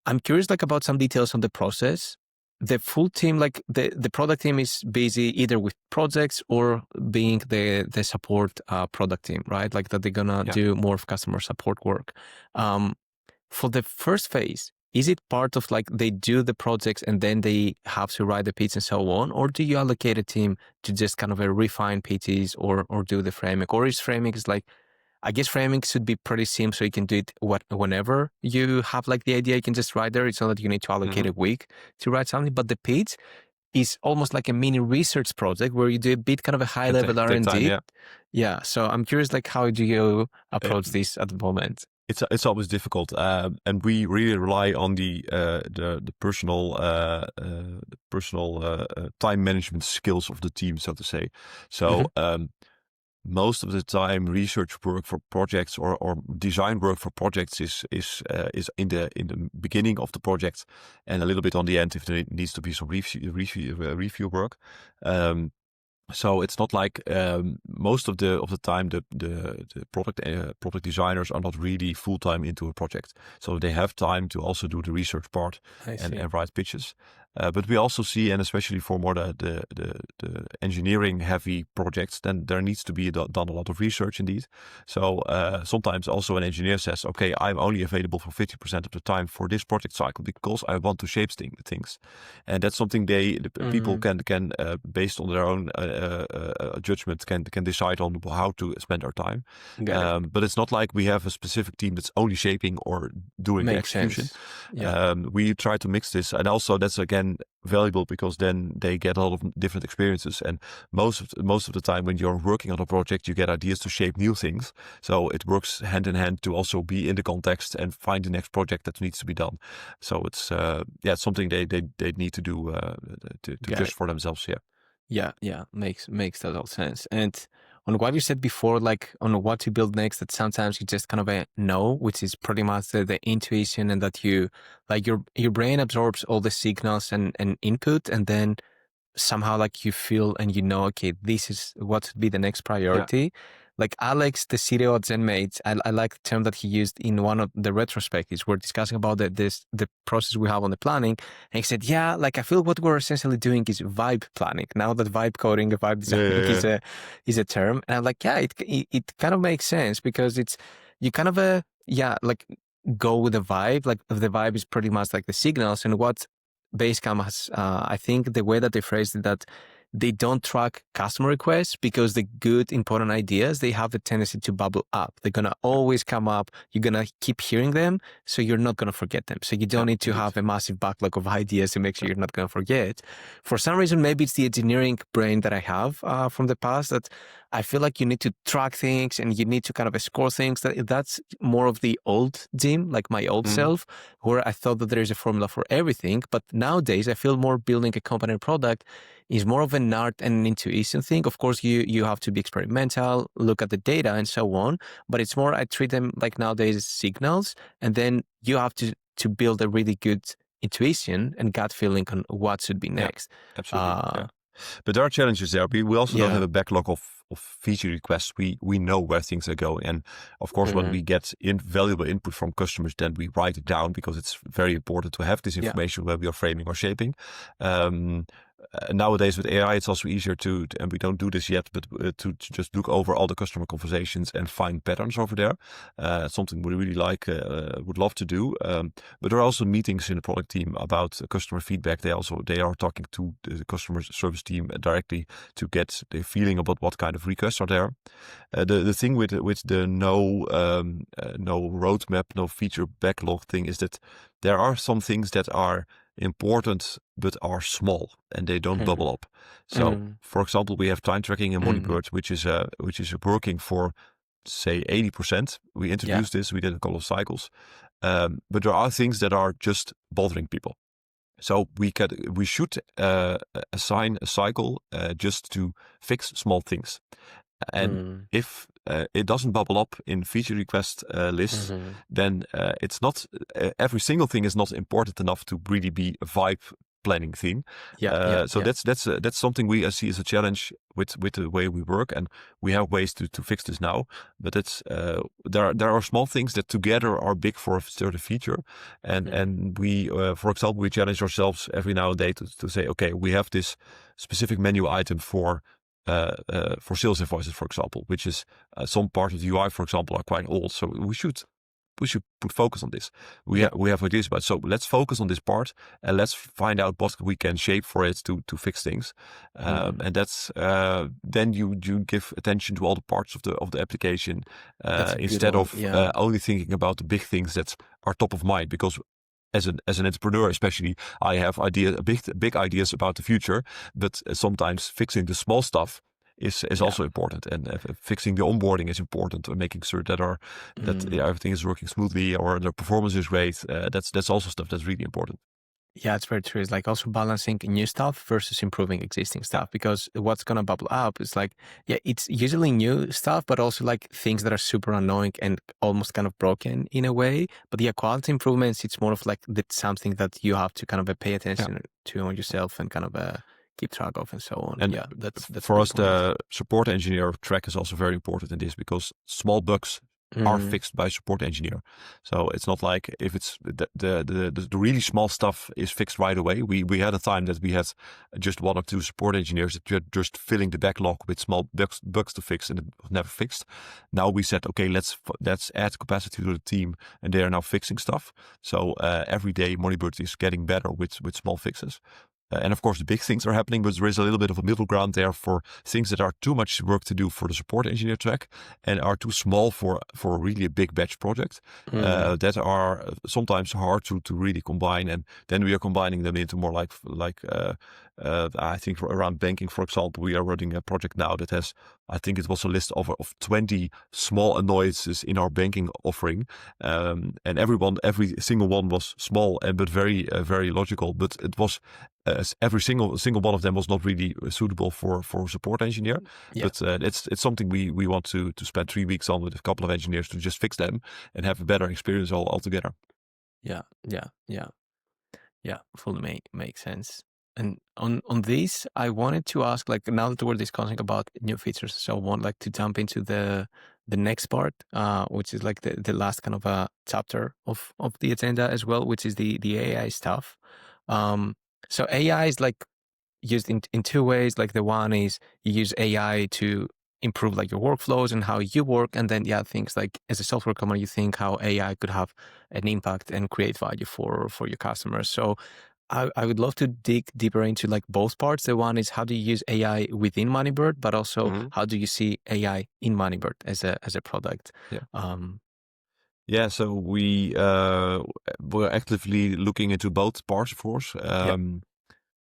S1: I'm curious like about some details on the process. The full team, like the product team, is busy either with projects or being the support product team, right? Like that they're gonna do more of customer support work. For the first phase, is it part of like they do the projects and then they have to write the pitch and so on? Or do you allocate a team to just kind of refine pitches or do the framing? Or is framing like, I guess framing should be pretty simple, so you can do it whenever you have like the idea, you can just write there. It's not that you need to allocate a week to write something, but the pitch is almost like a mini research project where you do a bit kind of a high level R&D. Yeah. So I'm curious, like, how do you approach this at the moment?
S2: It's always difficult, and we really rely on the personal time management skills of the team, so to say. So most of the time research work for projects or design work for projects is in the beginning of the project and a little bit on the end if there needs to be some review work. So it's not like most of the time the product designers are not really full time into a project. So they have time to also do the research part and write pitches. But we also see, and especially for more the engineering heavy projects, then there needs to be done a lot of research indeed. So sometimes also an engineer says, okay, I'm only available for 50% of the time for this project cycle because I want to shape things. And that's something people can based on their own judgment can decide on how to spend our time. But it's not like we have a specific team that's only shaping or doing the execution. We try to mix this, and also that's again valuable because then they get a lot of different experiences, and most of the time when you're working on a project you get ideas to shape new things, so it works hand in hand to also be in the context and find the next project that needs to be done. So it's something they need to do to judge for themselves.
S1: Makes total sense. And on what you said before, like on what to build next, that sometimes you just kind of know, which is pretty much the intuition, and that you like your brain absorbs all the signals and input, and then somehow like you feel and you know, okay, this is what should be the next priority. Like Alex, the CTO at ZenMates, I like the term that he used in one of the retrospectives. We're discussing about the process we have on the planning. And he said, like I feel what we're essentially doing is vibe planning. Now that vibe coding, vibe designing is a term. And I'm like, it kind of makes sense because it's, you kind of, like go with the vibe. Like the vibe is pretty much like the signals, and what Basecamp has, I think the way that they phrased it, that they don't track customer requests because the good, important ideas, they have the tendency to bubble up. They're going to always come up. You're going to keep hearing them, so you're not going to forget them. So you don't need to have a massive backlog of ideas to make sure you're not going to forget. For some reason, maybe it's the engineering brain that I have from the past, that I feel like you need to track things and you need to kind of score things. That's more of the old Jim, like my old self, where I thought that there is a formula for everything. But nowadays, I feel more building a company product is more of an art and an intuition thing. Of course, you have to be experimental, look at the data and so on. But it's more, I treat them like nowadays as signals. And then you have to build a really good intuition and gut feeling on what should be next.
S2: Absolutely. But there are challenges there. We also don't have a backlog of feature requests. We know where things are going. And of course, when we get valuable input from customers, then we write it down because it's very important to have this information when we are framing or shaping. Nowadays with AI, it's also easier to, and we don't do this yet, but to just look over all the customer conversations and find patterns over there. Something we really would love to do. But there are also meetings in the product team about customer feedback. They are talking to the customer service team directly to get the feeling about what kind of requests are there. The thing with the no roadmap, no feature backlog thing is that there are some things that are important but are small and they don't bubble up. So for example, we have time tracking in Moneybird, which is working for say 80%. We introduced this, we did a couple of cycles, but there are things that are just bothering people. So we should assign a cycle just to fix small things. And if it doesn't bubble up in feature request lists, then it's not every single thing is not important enough to really be a vibe planning theme. So that's something we see as a challenge with the way we work, and we have ways to fix this now. But it's there are small things that together are big for a certain feature, and we for example, we challenge ourselves every now and then to say, okay, we have this specific menu item for sales invoices, for example, which is some parts of the UI, for example, are quite old. So we should put focus on this. We have ideas about it. So let's focus on this part and let's find out what we can shape for it to fix things. And that's then you give attention to all the parts of the application instead of only thinking about the big things that are top of mind. Because as an entrepreneur, especially, I have big ideas about the future, but sometimes fixing the small stuff is also important, and fixing the onboarding is important, or making sure that everything is working smoothly or the performance is great. That's also stuff that's really important.
S1: Yeah, it's very true. It's like also balancing new stuff versus improving existing stuff, because what's going to bubble up is like, yeah, it's usually new stuff, but also like things that are super annoying and almost kind of broken in a way. But yeah, quality improvements, it's more of like that's something that you have to kind of pay attention to on yourself and kind of keep track of and so on.
S2: And
S1: yeah, that's
S2: for
S1: a
S2: us,
S1: good point.
S2: the support engineer track is also very important in this, because small bugs are fixed by support engineer. So it's not like if it's the really small stuff is fixed right away. We had a time that we had just 1 or 2 support engineers that were just filling the backlog with small bugs to fix, and it was never fixed. Now we said, okay, let's add capacity to the team, and they are now fixing stuff. So every day Moneybird is getting better with small fixes. And of course, the big things are happening, but there is a little bit of a middle ground there for things that are too much work to do for the support engineer track and are too small for really a big batch project that are sometimes hard to really combine. And then we are combining them into more like I think around banking, for example, we are running a project now that has, I think it was a list of 20 small annoyances in our banking offering. And every single one was small but very, very logical. But it was every single one of them was not really suitable for support engineer.
S1: Yeah.
S2: But it's something we want to spend 3 weeks on with a couple of engineers to just fix them and have a better experience altogether.
S1: Yeah, fully makes sense. And on this, I wanted to ask, like, now that we're discussing about new features, so I want like to jump into the next part, which is like the last kind of a chapter of the agenda as well, which is the AI stuff. So AI is like used in 2 ways. Like the one is you use AI to improve like your workflows and how you work, and then things like as a software company, you think how AI could have an impact and create value for your customers. So I would love to dig deeper into like both parts. The one is how do you use AI within Moneybird, but also how do you see AI in Moneybird as a product?
S2: Yeah, so we're actively looking into both parts, of course.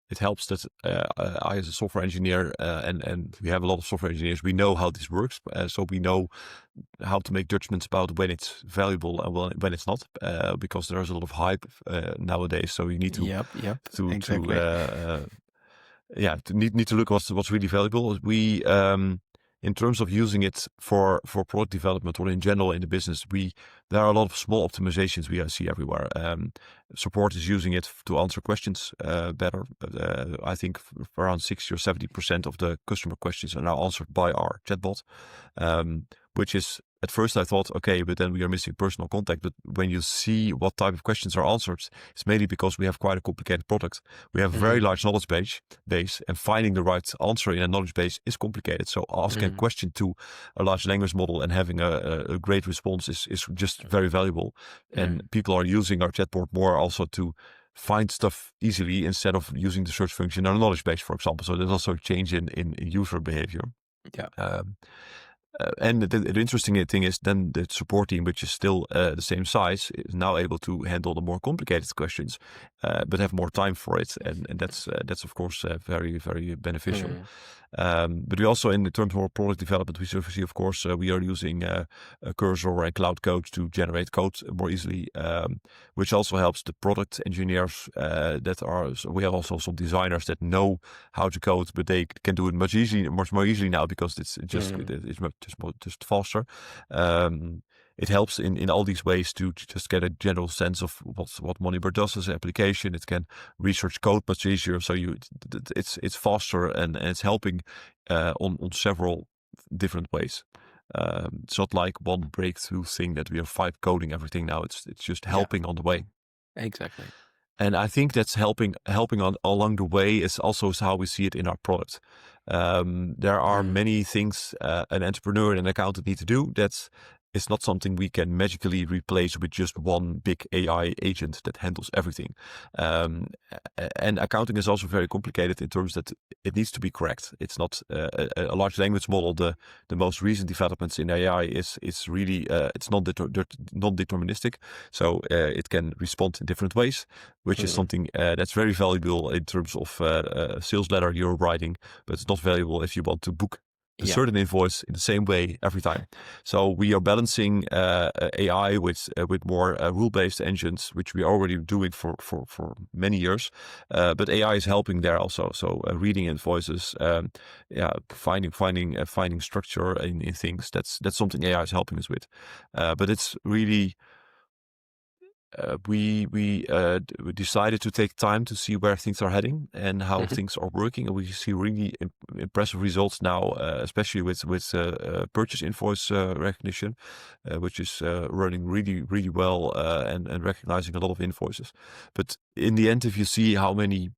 S2: It helps that I, as a software engineer, and we have a lot of software engineers, we know how this works. So we know how to make judgments about when it's valuable and when it's not, because there's a lot of hype nowadays. So you need to
S1: Exactly.
S2: need to look what's really valuable. We in terms of using it for product development or in general in the business, there are a lot of small optimizations we see everywhere. Support is using it to answer questions better. I think around 60 or 70% of the customer questions are now answered by our chatbot, which is, at first I thought, okay, but then we are missing personal contact. But when you see what type of questions are answered, it's mainly because we have quite a complicated product. We have a very large knowledge base, and finding the right answer in a knowledge base is complicated. So asking a question to a large language model and having a great response is just very valuable. And people are using our chatbot more also to find stuff easily instead of using the search function in a knowledge base, for example. So there's also a change in user behavior. And the interesting thing is then the support team, which is still the same size, is now able to handle the more complicated questions, but have more time for it. And that's of course very, very beneficial. But we also, in terms of our product development, we see, of course, we are using a Cursor and Cloud Code to generate code more easily, which also helps the product engineers so we have also some designers that know how to code, but they can do it much more easily now because it's just faster. It helps in all these ways to just get a general sense of what Moneybird does as an application. It can research code much easier, so it's faster and it's helping on several different ways. It's not like one breakthrough thing that we are vibe coding everything now. It's just helping on the way.
S1: Exactly.
S2: And I think that's helping along the way is also how we see it in our product. There are many things an entrepreneur and an accountant need to do. It's not something we can magically replace with just one big AI agent that handles everything. And accounting is also very complicated in terms that it needs to be correct. It's not a large language model. The most recent developments in AI is really it's non-deterministic, so it can respond in different ways, which is something that's very valuable in terms of a sales letter you're writing, but it's not valuable if you want to book a certain invoice in the same way every time. So we are balancing AI with more rule-based engines, which we are already doing for many years. But AI is helping there also. So reading invoices, finding structure in things. That's something AI is helping us with. But it's really. We decided to take time to see where things are heading and how things are working, and we see really impressive results now, especially with purchase invoice recognition, which is running really well and recognizing a lot of invoices. But in the end, if you see how many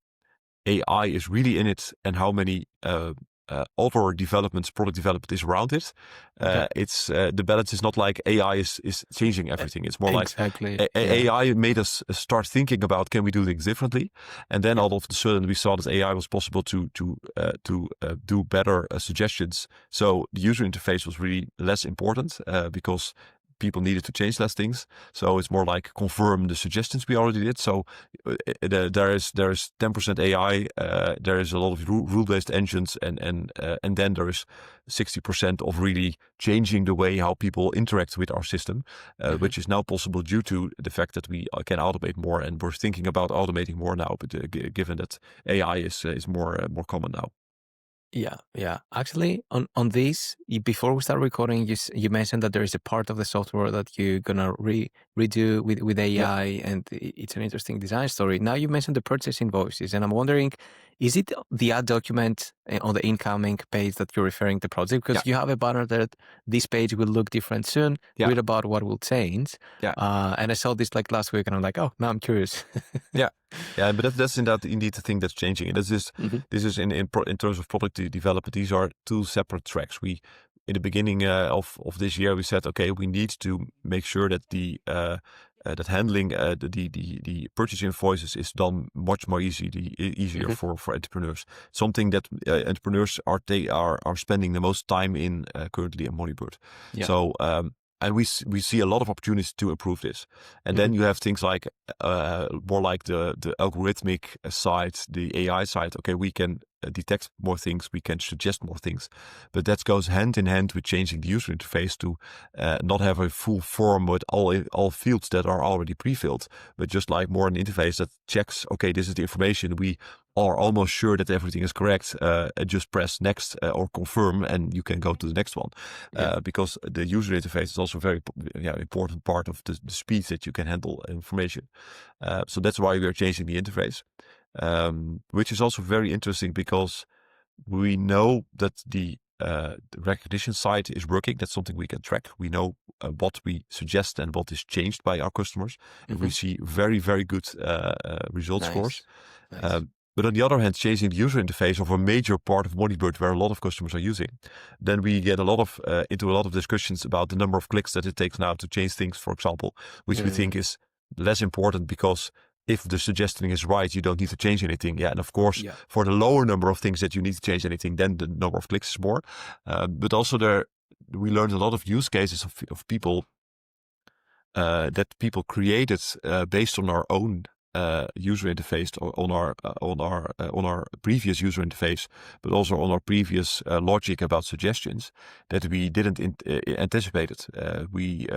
S2: AI is really in it and how many other developments, product development is around it. It's the balance is not like AI is changing everything. It's more
S1: exactly.
S2: like AI made us start thinking about, can we do things differently? And then all of a sudden we saw that AI was possible to do better suggestions. So the user interface was really less important because people needed to change less things. So it's more like confirm the suggestions we already did. So there is 10% AI. There is a lot of rule-based engines, and then there is 60% of really changing the way how people interact with our system, which is now possible due to the fact that we can automate more, and we're thinking about automating more now. But given that AI is more common now.
S1: Yeah. Actually, on this, before we start recording, you mentioned that there is a part of the software that you're gonna redo with AI, and it's an interesting design story. Now you mentioned the purchase invoices, and I'm wondering, is it the add document on the incoming page that you're referring to project? Because you have a banner that this page will look different soon. Read about what will change. And I saw this like last week, and I'm like, oh, now I'm curious.
S2: But that's indeed the thing that's changing. And this is in terms of product development. These are two separate tracks. We in the beginning of this year we said, okay, we need to make sure that that handling the purchase invoices is done much more easier for entrepreneurs. Something that entrepreneurs are spending the most time in currently in Moneybird. So. And we see a lot of opportunities to improve this. And then you have things like more like the algorithmic side, the AI side. Okay, we can detect more things, we can suggest more things, but that goes hand in hand with changing the user interface to not have a full form with all fields that are already pre-filled, but just like more an interface that checks, okay, this is the information, we are almost sure that everything is correct, just press next or confirm, and you can go to the next one. Because the user interface is also a very important part of the speed that you can handle information. So that's why we are changing the interface. Which is also very interesting because we know that the recognition side is working. That's something we can track. We know what we suggest and what is changed by our customers. And we see very, very good result scores. But on the other hand, changing the user interface of a major part of Moneybird where a lot of customers are using, then we get into a lot of discussions about the number of clicks that it takes now to change things, for example, which we think is less important because if the suggestion is right, you don't need to change anything. And of course, for the lower number of things that you need to change anything, then the number of clicks is more. But also we learned a lot of use cases of people that people created based on our own user interface, on our previous user interface, but also on our previous logic about suggestions that we didn't anticipate it. We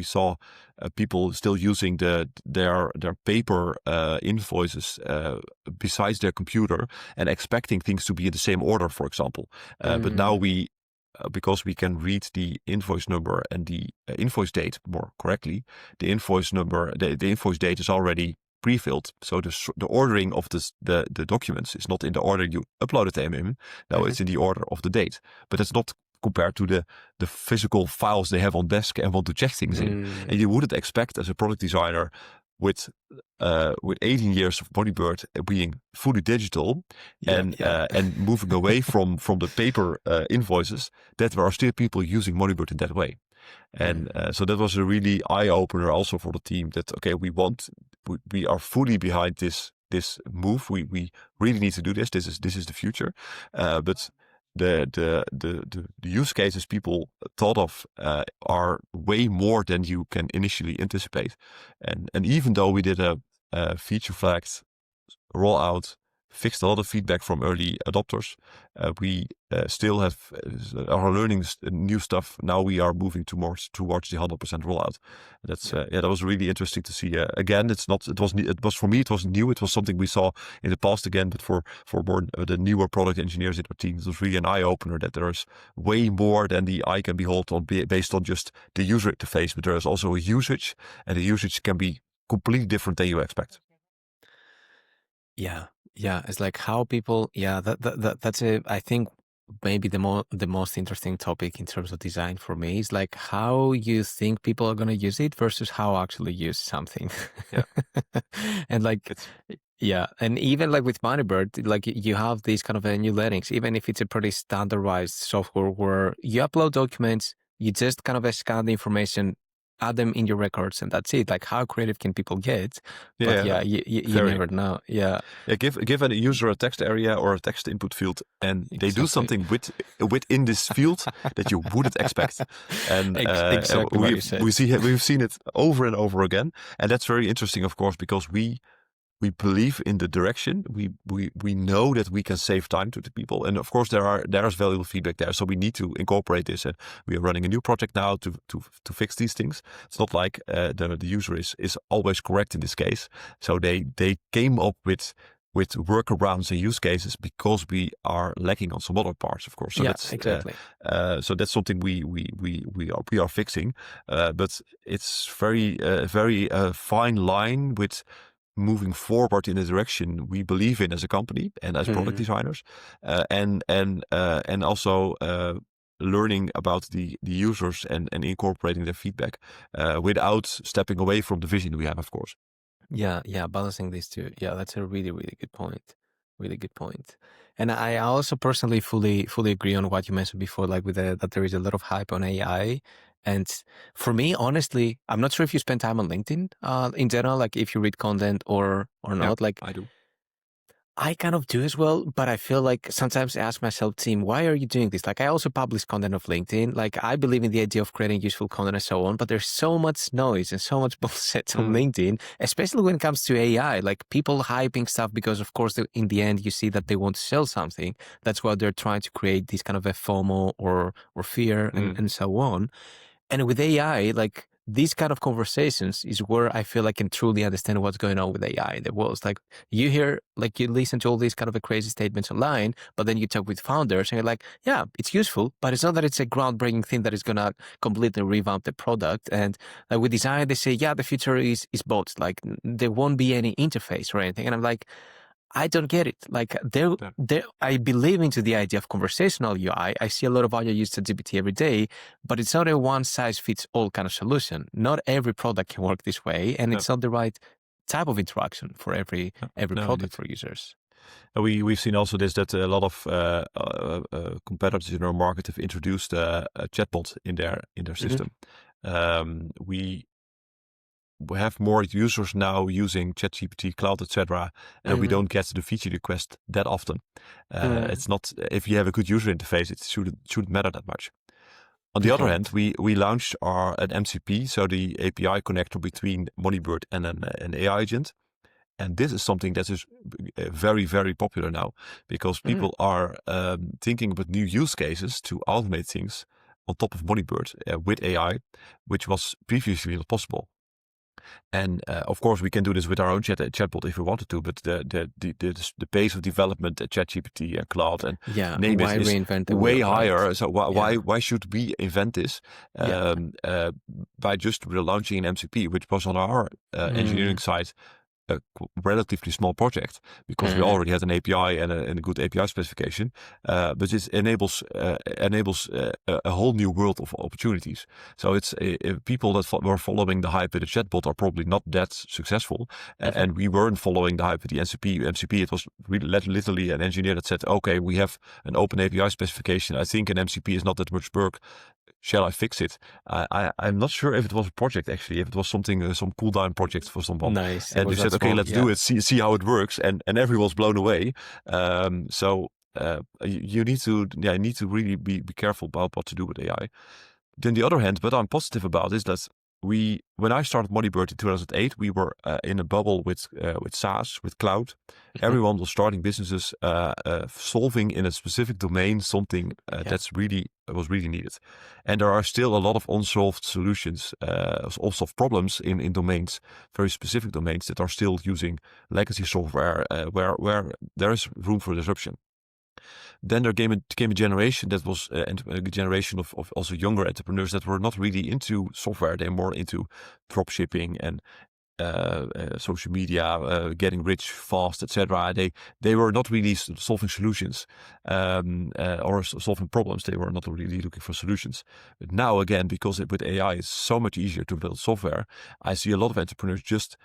S2: saw people still using their paper invoices besides their computer and expecting things to be in the same order, for example. But now because we can read the invoice number and the invoice date more correctly, the invoice number, the invoice date is already pre-filled. So the ordering of the documents is not in the order you uploaded to 𝗪𝗵. Now it's in the order of the date. But it's not compared to the physical files they have on desk and want to check things in. And you wouldn't expect as a product designer with 18 years of Moneybird being fully digital and moving away from the paper invoices, that there are still people using Moneybird in that way. And so that was a really eye-opener also for the team that, okay, we are fully behind this move. We really need to do this. This is the future. But the use cases people thought of are way more than you can initially anticipate. And even though we did a feature flagged rollout fixed a lot of feedback from early adopters. We still are learning new stuff. Now we are moving towards the 100% rollout. That was really interesting to see. Again, it was for me, it wasn't new. It was something we saw in the past again, but for more the newer product engineers in our team, it was really an eye opener that there is way more than the eye can behold based on just the user interface. But there is also a usage, and the usage can be completely different than you expect.
S1: Yeah, it's like how people. Yeah, that's I think maybe the most interesting topic in terms of design for me is like how you think people are going to use it versus how actually use something.
S2: Yeah.
S1: And like and even like with Moneybird, like you have these kind of new learnings, even if it's a pretty standardized software where you upload documents, you just kind of scan the information, add them in your records, and that's it. Like how creative can people get? But you never know. Yeah,
S2: give a user a text area or a text input field, and they do something within this field that you wouldn't expect. And
S1: exactly
S2: we've seen it over and over again, and that's very interesting, of course, because we believe in the direction. We know that we can save time to the people, and of course there's valuable feedback there. So we need to incorporate this, and we are running a new project now to fix these things. It's not like the user is always correct in this case. So they came up with workarounds and use cases because we are lacking on some other parts, of course. So that's
S1: exactly.
S2: So that's something we are fixing, but it's very fine line with moving forward in the direction we believe in as a company and as product designers, and also learning about the users and incorporating their feedback without stepping away from the vision we have, of course.
S1: Yeah, balancing these two. Yeah, that's a really, really good point. Really good point. And I also personally fully agree on what you mentioned before, like with that there is a lot of hype on AI. And for me, honestly, I'm not sure if you spend time on LinkedIn in general, like if you read content or not. Like
S2: I do.
S1: I kind of do as well, but I feel like sometimes I ask myself, team, why are you doing this? Like I also publish content of LinkedIn. Like I believe in the idea of creating useful content and so on, but there's so much noise and so much bullshit on LinkedIn, especially when it comes to AI, like people hyping stuff because of course in the end you see that they want to sell something. That's why they're trying to create this kind of a FOMO or fear and so on. And with AI, like these kind of conversations is where I feel I can truly understand what's going on with AI. The world's like you hear, like you listen to all these kind of crazy statements online, but then you talk with founders and you're like, yeah, it's useful, but it's not that it's a groundbreaking thing that is going to completely revamp the product. And like with design, they say, yeah, the future is bots. Like there won't be any interface or anything. And I'm like, I don't get it. Like I believe into the idea of conversational UI. I see a lot of value used to GPT every day, but it's not a one size fits all kind of solution. Not every product can work this way, and it's not the right type of interaction for every product for users.
S2: We've seen also this, that a lot of competitors in our market have introduced a chatbot in their system. We have more users now using ChatGPT, Cloud, etc., and we don't get the feature request that often. It's not, if you have a good user interface, it shouldn't matter that much. On the other hand, we launched an MCP, so the API connector between Moneybird and an AI agent. And this is something that is very, very popular now because people are thinking about new use cases to automate things on top of Moneybird with AI, which was previously not possible. And of course, we can do this with our own chatbot if we wanted to, but the pace of development at ChatGPT and Cloud and name it is way higher. Right? So why should we invent this by just launching an MCP, which was on our engineering side a relatively small project because we already had an API and a good API specification, but this enables a whole new world of opportunities. So it's people that were following the hype with the chatbot are probably not that successful, and we weren't following the hype with the MCP. It was really literally an engineer that said, okay, we have an open API specification. I think an MCP is not that much work. Shall I fix it? I'm not sure if it was a project actually, if it was something, some cool down project for someone.
S1: Nice.
S2: And they said, okay, let's do it, see how it works, and everyone's blown away. So you need to really be careful about what to do with AI. Then the other hand, what I'm positive about is that when I started Moneybird in 2008, we were in a bubble with SaaS, with cloud. Everyone was starting businesses, solving in a specific domain something was really needed. And there are still a lot of unsolved solutions, unsolved problems in domains, very specific domains that are still using legacy software, where there is room for disruption. Then there came a generation that was a generation of also younger entrepreneurs that were not really into software. They're more into drop shipping and social media, getting rich fast, etc. They were not really solving solutions or solving problems. They were not really looking for solutions. But now again, because with AI, it's so much easier to build software. I see a lot of entrepreneurs just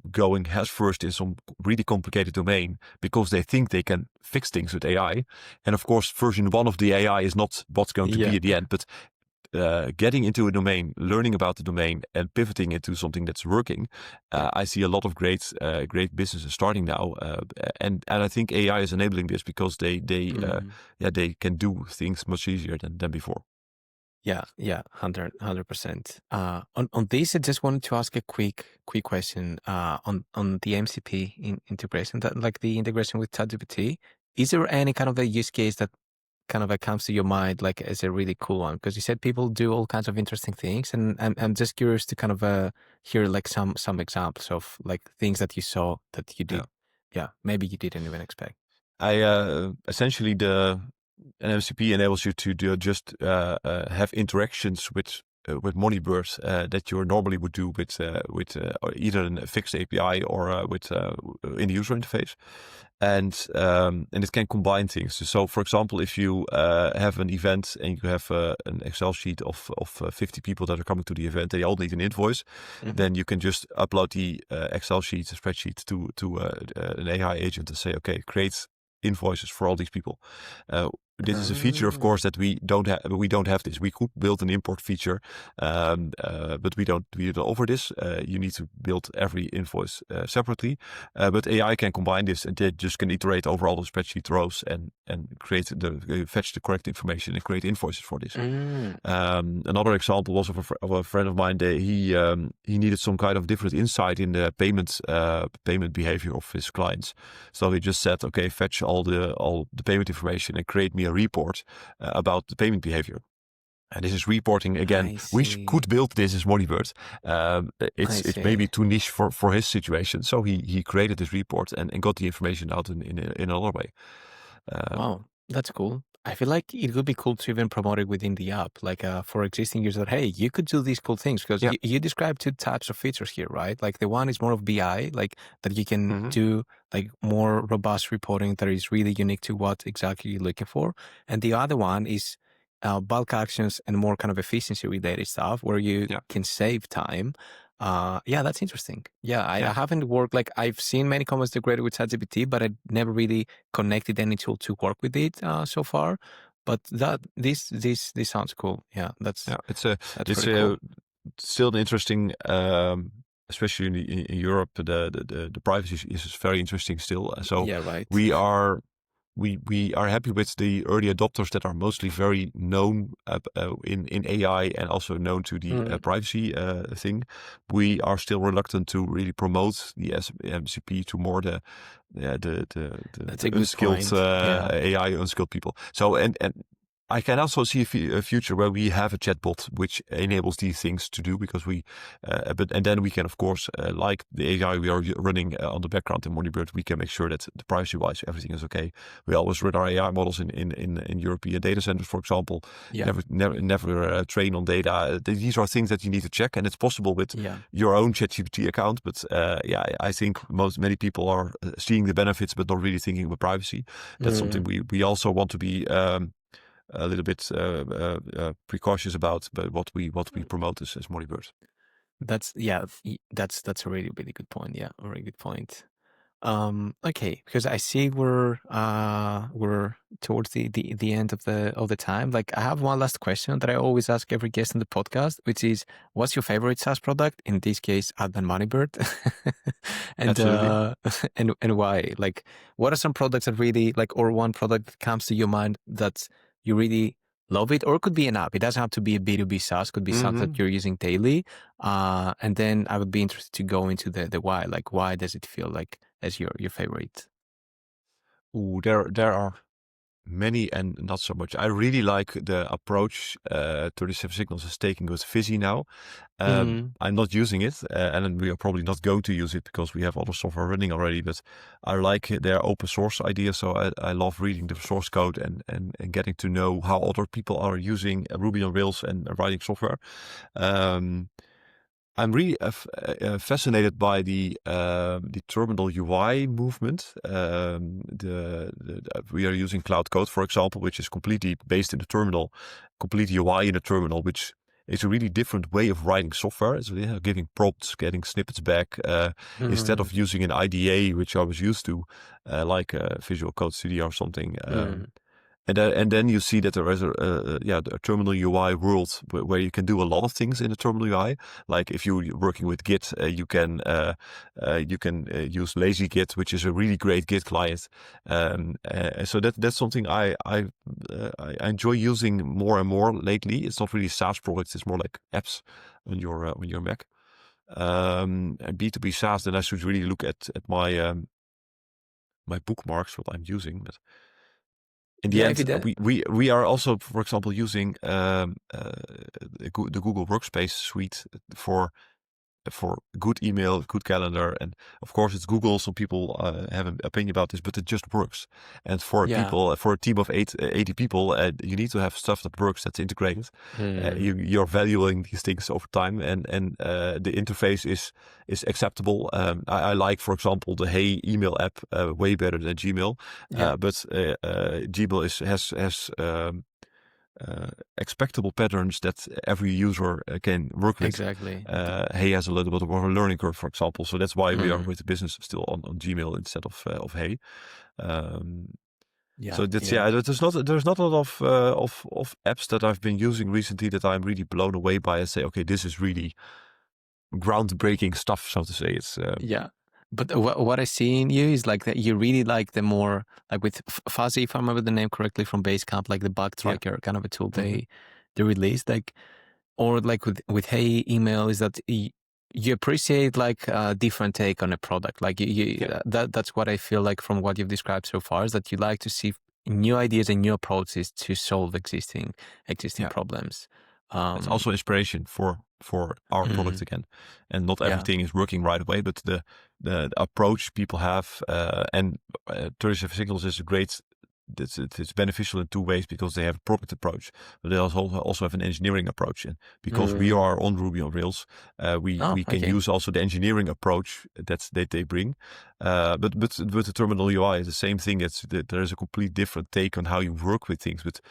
S2: going headfirst in some really complicated domain because they think they can fix things with AI. And of course, version 1 of the AI is not what's going to be at the end, but getting into a domain, learning about the domain, and pivoting into something that's working. I see a lot of great businesses starting now, and I think AI is enabling this because they can do things much easier than before.
S1: Yeah, 100%. On this, I just wanted to ask a quick question on the MCP integration, that like the integration with ChatGPT. Is there any kind of a use case that kind of comes to your mind like as a really cool one? Because you said people do all kinds of interesting things, and I'm just curious to kind of hear like some examples of like things that you saw that you did. Yeah, maybe you didn't even expect.
S2: Essentially an MCP enables you to just have interactions with Moneybird that you normally would do with either a fixed API or in the user interface, and it can combine things. So, for example, if you have an event and you have an Excel sheet of 50 people that are coming to the event, they all need an invoice. Then you can just upload the Excel sheet, a spreadsheet to an AI agent and say, okay, create invoices for all these people. This is a feature, of course, that we don't have. We don't have this. We could build an import feature, but we don't offer this. You need to build every invoice separately. But AI can combine this, and they just can iterate over all the spreadsheet rows and fetch the correct information and create invoices for this. Another example was of a friend of mine. He needed some kind of different insight in the payment behavior of his clients. So he just said, okay, fetch all the payment information and create me a report about the payment behavior. And this is reporting again. We could build this as Moneybird. It's maybe too niche for his situation. So he created this report and got the information out in another way.
S1: Wow, that's cool. I feel like it would be cool to even promote it within the app, like for existing users. Hey, you could do these cool things, because you described 2 types of features here, right? Like the one is more of BI, like that you can do like more robust reporting that is really unique to what exactly you're looking for. And the other one is bulk actions and more kind of efficiency related stuff where you can save time. That's interesting. I haven't worked, like I've seen many comments integrated with ChatGPT, but I never really connected any tool to work with it so far. But this sounds cool. That's cool.
S2: Still interesting, especially in Europe. The privacy is very interesting still. So we are happy with the early adopters that are mostly very known in AI and also known to the privacy thing. We are still reluctant to really promote the MCP to more the unskilled AI unskilled people. So and I can also see a future where we have a chatbot which enables these things to do, because and then we can, of course, like the AI we are running on the background in Moneybird, we can make sure that the privacy-wise everything is okay. We always run our AI models in European data centers, for example. Never train on data. These are things that you need to check, and it's possible with your own ChatGPT account. But I think many people are seeing the benefits, but not really thinking about privacy. That's something we also want to be a little bit precautious about, but what we promote as Moneybird.
S1: That's a really, really good point. Yeah, a really good point. Okay, because I see we're towards the end of the time. Like, I have one last question that I always ask every guest on the podcast, which is, what's your favorite SaaS product? In this case, Advent Moneybird. and why? Like, what are some products that really, like, or one product that comes to your mind that you really love it, or it could be an app. It doesn't have to be a B2B SaaS. It could be something that you're using daily. And then I would be interested to go into the why. Like, why does it feel like as your favorite?
S2: Ooh, there are many and not so much. I really like the approach 37signals is taking with 𝘆cie now. I'm not using it, and we are probably not going to use it because we have other software running already, but I like their open source idea. So I love reading the source code and getting to know how other people are using Ruby on Rails and writing software. I'm really fascinated by the terminal UI movement. We are using Cloud Code, for example, which is completely based in the terminal, complete UI in the terminal, which is a really different way of writing software. It's giving prompts, getting snippets back, instead of using an IDE, which I was used to, like Visual Code Studio or something. And then you see that there is a terminal UI world where you can do a lot of things in the terminal UI. Like if you're working with Git, you can use Lazy Git, which is a really great Git client. So that's something I enjoy using more and more lately. It's not really SaaS products; it's more like apps on your Mac. And B2B SaaS, then I should really look at my my bookmarks, what I'm using, but. In the end, we are also, for example, using the Google Workspace suite for good email, good calendar, and of course it's Google. Some people have an opinion about this, but it just works. And for people, for a team of 80 people, you need to have stuff that works, that's integrated. You're valuing these things over time, and the interface is acceptable. I like, for example, the 𝗆 email app way better than Gmail, but Gmail has expectable patterns that every user can work with.
S1: Exactly.
S2: 𝗆 has a little bit of a learning curve, for example. So that's why we are with the business still on Gmail instead of 𝗆. So that's there's not a lot of apps that I've been using recently that I'm really blown away by and say, okay, this is really groundbreaking stuff, so to say. It's
S1: But what I see in you is like that you really like the more, like with 𝘆cie, if I remember the name correctly, from Basecamp, like the bug tracker kind of a tool they released, like, or like with 𝗆 email, is that you appreciate like a different take on a product. Like that's what I feel like from what you've described so far, is that you like to see new ideas and new approaches to solve existing problems.
S2: It's also inspiration for our product again, and not everything is working right away, but the approach people have, and 37signals is a great. It's beneficial in two ways, because they have a product approach, but they also have an engineering approach. And because we are on Ruby on Rails, we can use also the engineering approach that they bring. But with the terminal UI, it's the same thing. There is a complete different take on how you work with things. But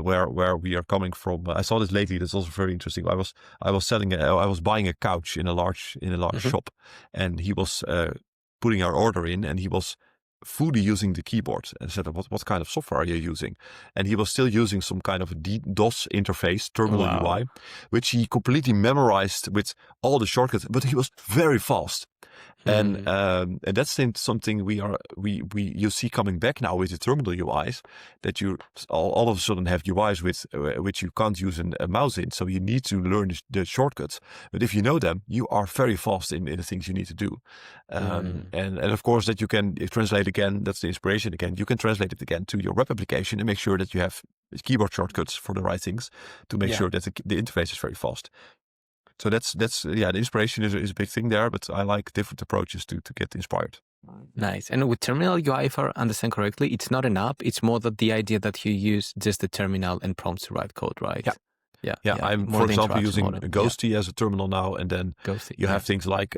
S2: where we are coming from, I saw this lately. That's also very interesting. I was buying a couch in a large shop, and he was putting our order in, and he was fully using the keyboard, and said, what kind of software are you using? And he was still using some kind of a DOS interface, terminal UI, which he completely memorized with all the shortcuts, but he was very fast. And that's something you see coming back now with the terminal UIs, that you all of a sudden have UIs with which you can't use a mouse in, so you need to learn the shortcuts. But if you know them, you are very fast in the things you need to do. And of course that you can translate again. That's the inspiration again. You can translate it again to your web application and make sure that you have keyboard shortcuts for the right things to make sure that the interface is very fast. So that's the inspiration is a big thing there, but I like different approaches to get inspired.
S1: Nice. And with terminal UI, if I understand correctly, it's not an app. It's more that the idea that you use just the terminal and prompts to write code, right? Yeah.
S2: I'm, for example, using 𝘆cie as a terminal now, and then you have things like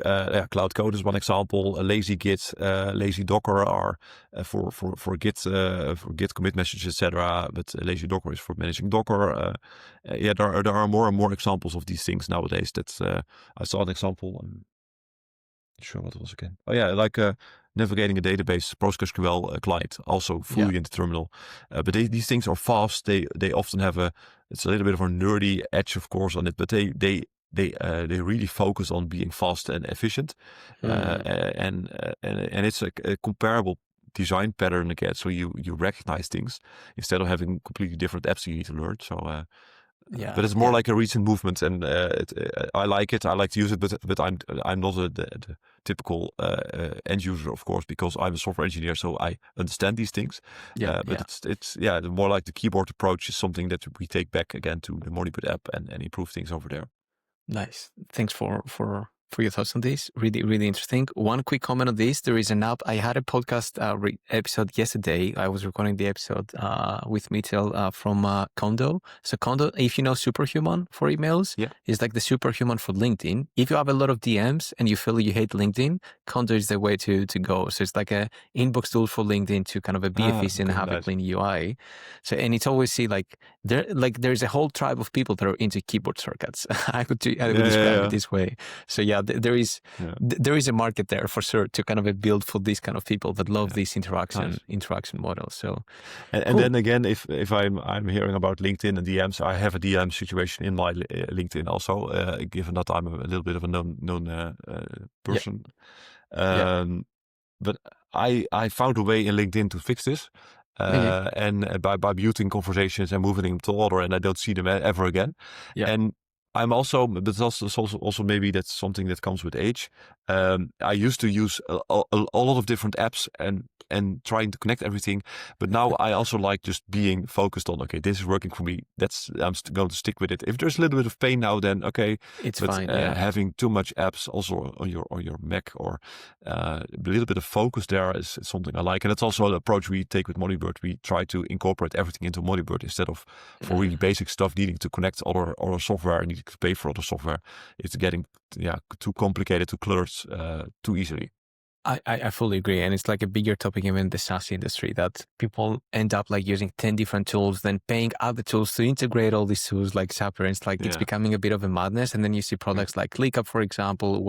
S2: Cloud Code is one example. Lazy Git, Lazy Docker are for Git commit messages, etc. But Lazy Docker is for managing Docker. There are more and more examples of these things nowadays. That I saw an example. I'm not sure what it was again. Like navigating a database, PostgreSQL client, also fully in the terminal. But these things are fast. They often have it's a little bit of a nerdy edge, of course, on it, but they really focus on being fast and efficient. And it's a comparable design pattern again. So you recognize things instead of having completely different apps you need to learn. So but it's more like a recent movement, and I like it. I like to use it, but I'm not the typical end user, of course, because I'm a software engineer, so I understand these things. It's more like the keyboard approach is something that we take back again to the Moneybird app and improve things over there.
S1: Nice. Thanks for your thoughts on this. Really, really interesting. One quick comment on this. There is an app. I had a podcast episode yesterday. I was recording the episode with Mitchell from Condo. So Condo, if you know Superhuman for emails, is like the Superhuman for LinkedIn. If you have a lot of DMs and you feel you hate LinkedIn, Condo is the way to go. So it's like a inbox tool for LinkedIn to kind of be efficient and have a clean UI. So, and it's always there's a whole tribe of people that are into keyboard shortcuts. I would describe it this way. So there is a market there for sure to kind of build for these kind of people that love this interaction model. So,
S2: and
S1: cool.
S2: then again, if I'm hearing about LinkedIn and DMs, I have a DM situation in my LinkedIn also, given that I'm a little bit of a known person. But I found a way in LinkedIn to fix this. And by muting conversations and moving them to order, and I don't see them ever again. And I'm also, but it's also maybe that's something that comes with age. I used to use a lot of different apps and trying to connect everything, but now I also like just being focused on, okay, this is working for me. I'm going to stick with it. If there's a little bit of pain now, then okay,
S1: it's fine.
S2: Having too much apps also on your Mac or a little bit of focus there is something I like, and it's also an approach we take with Moneybird. We try to incorporate everything into Moneybird instead of for really basic stuff needing to connect other software, needing to pay for other software. It's getting too complicated to clutch too easily.
S1: I fully agree. And it's like a bigger topic even in the SaaS industry that people end up like using 10 different tools, then paying other tools to integrate all these tools like Zapier. It's like it's becoming a bit of a madness. And then you see products like ClickUp, for example,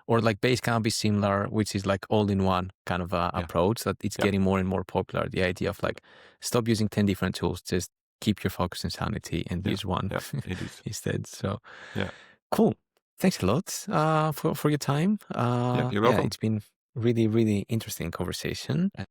S1: or like Basecamp is similar, which is like all-in-one kind of approach that it's getting more and more popular. The idea of like stop using 10 different tools, just keep your focus and sanity and use one instead. So cool. Thanks a lot for your time.
S2: You're welcome.
S1: It's been really, really interesting conversation.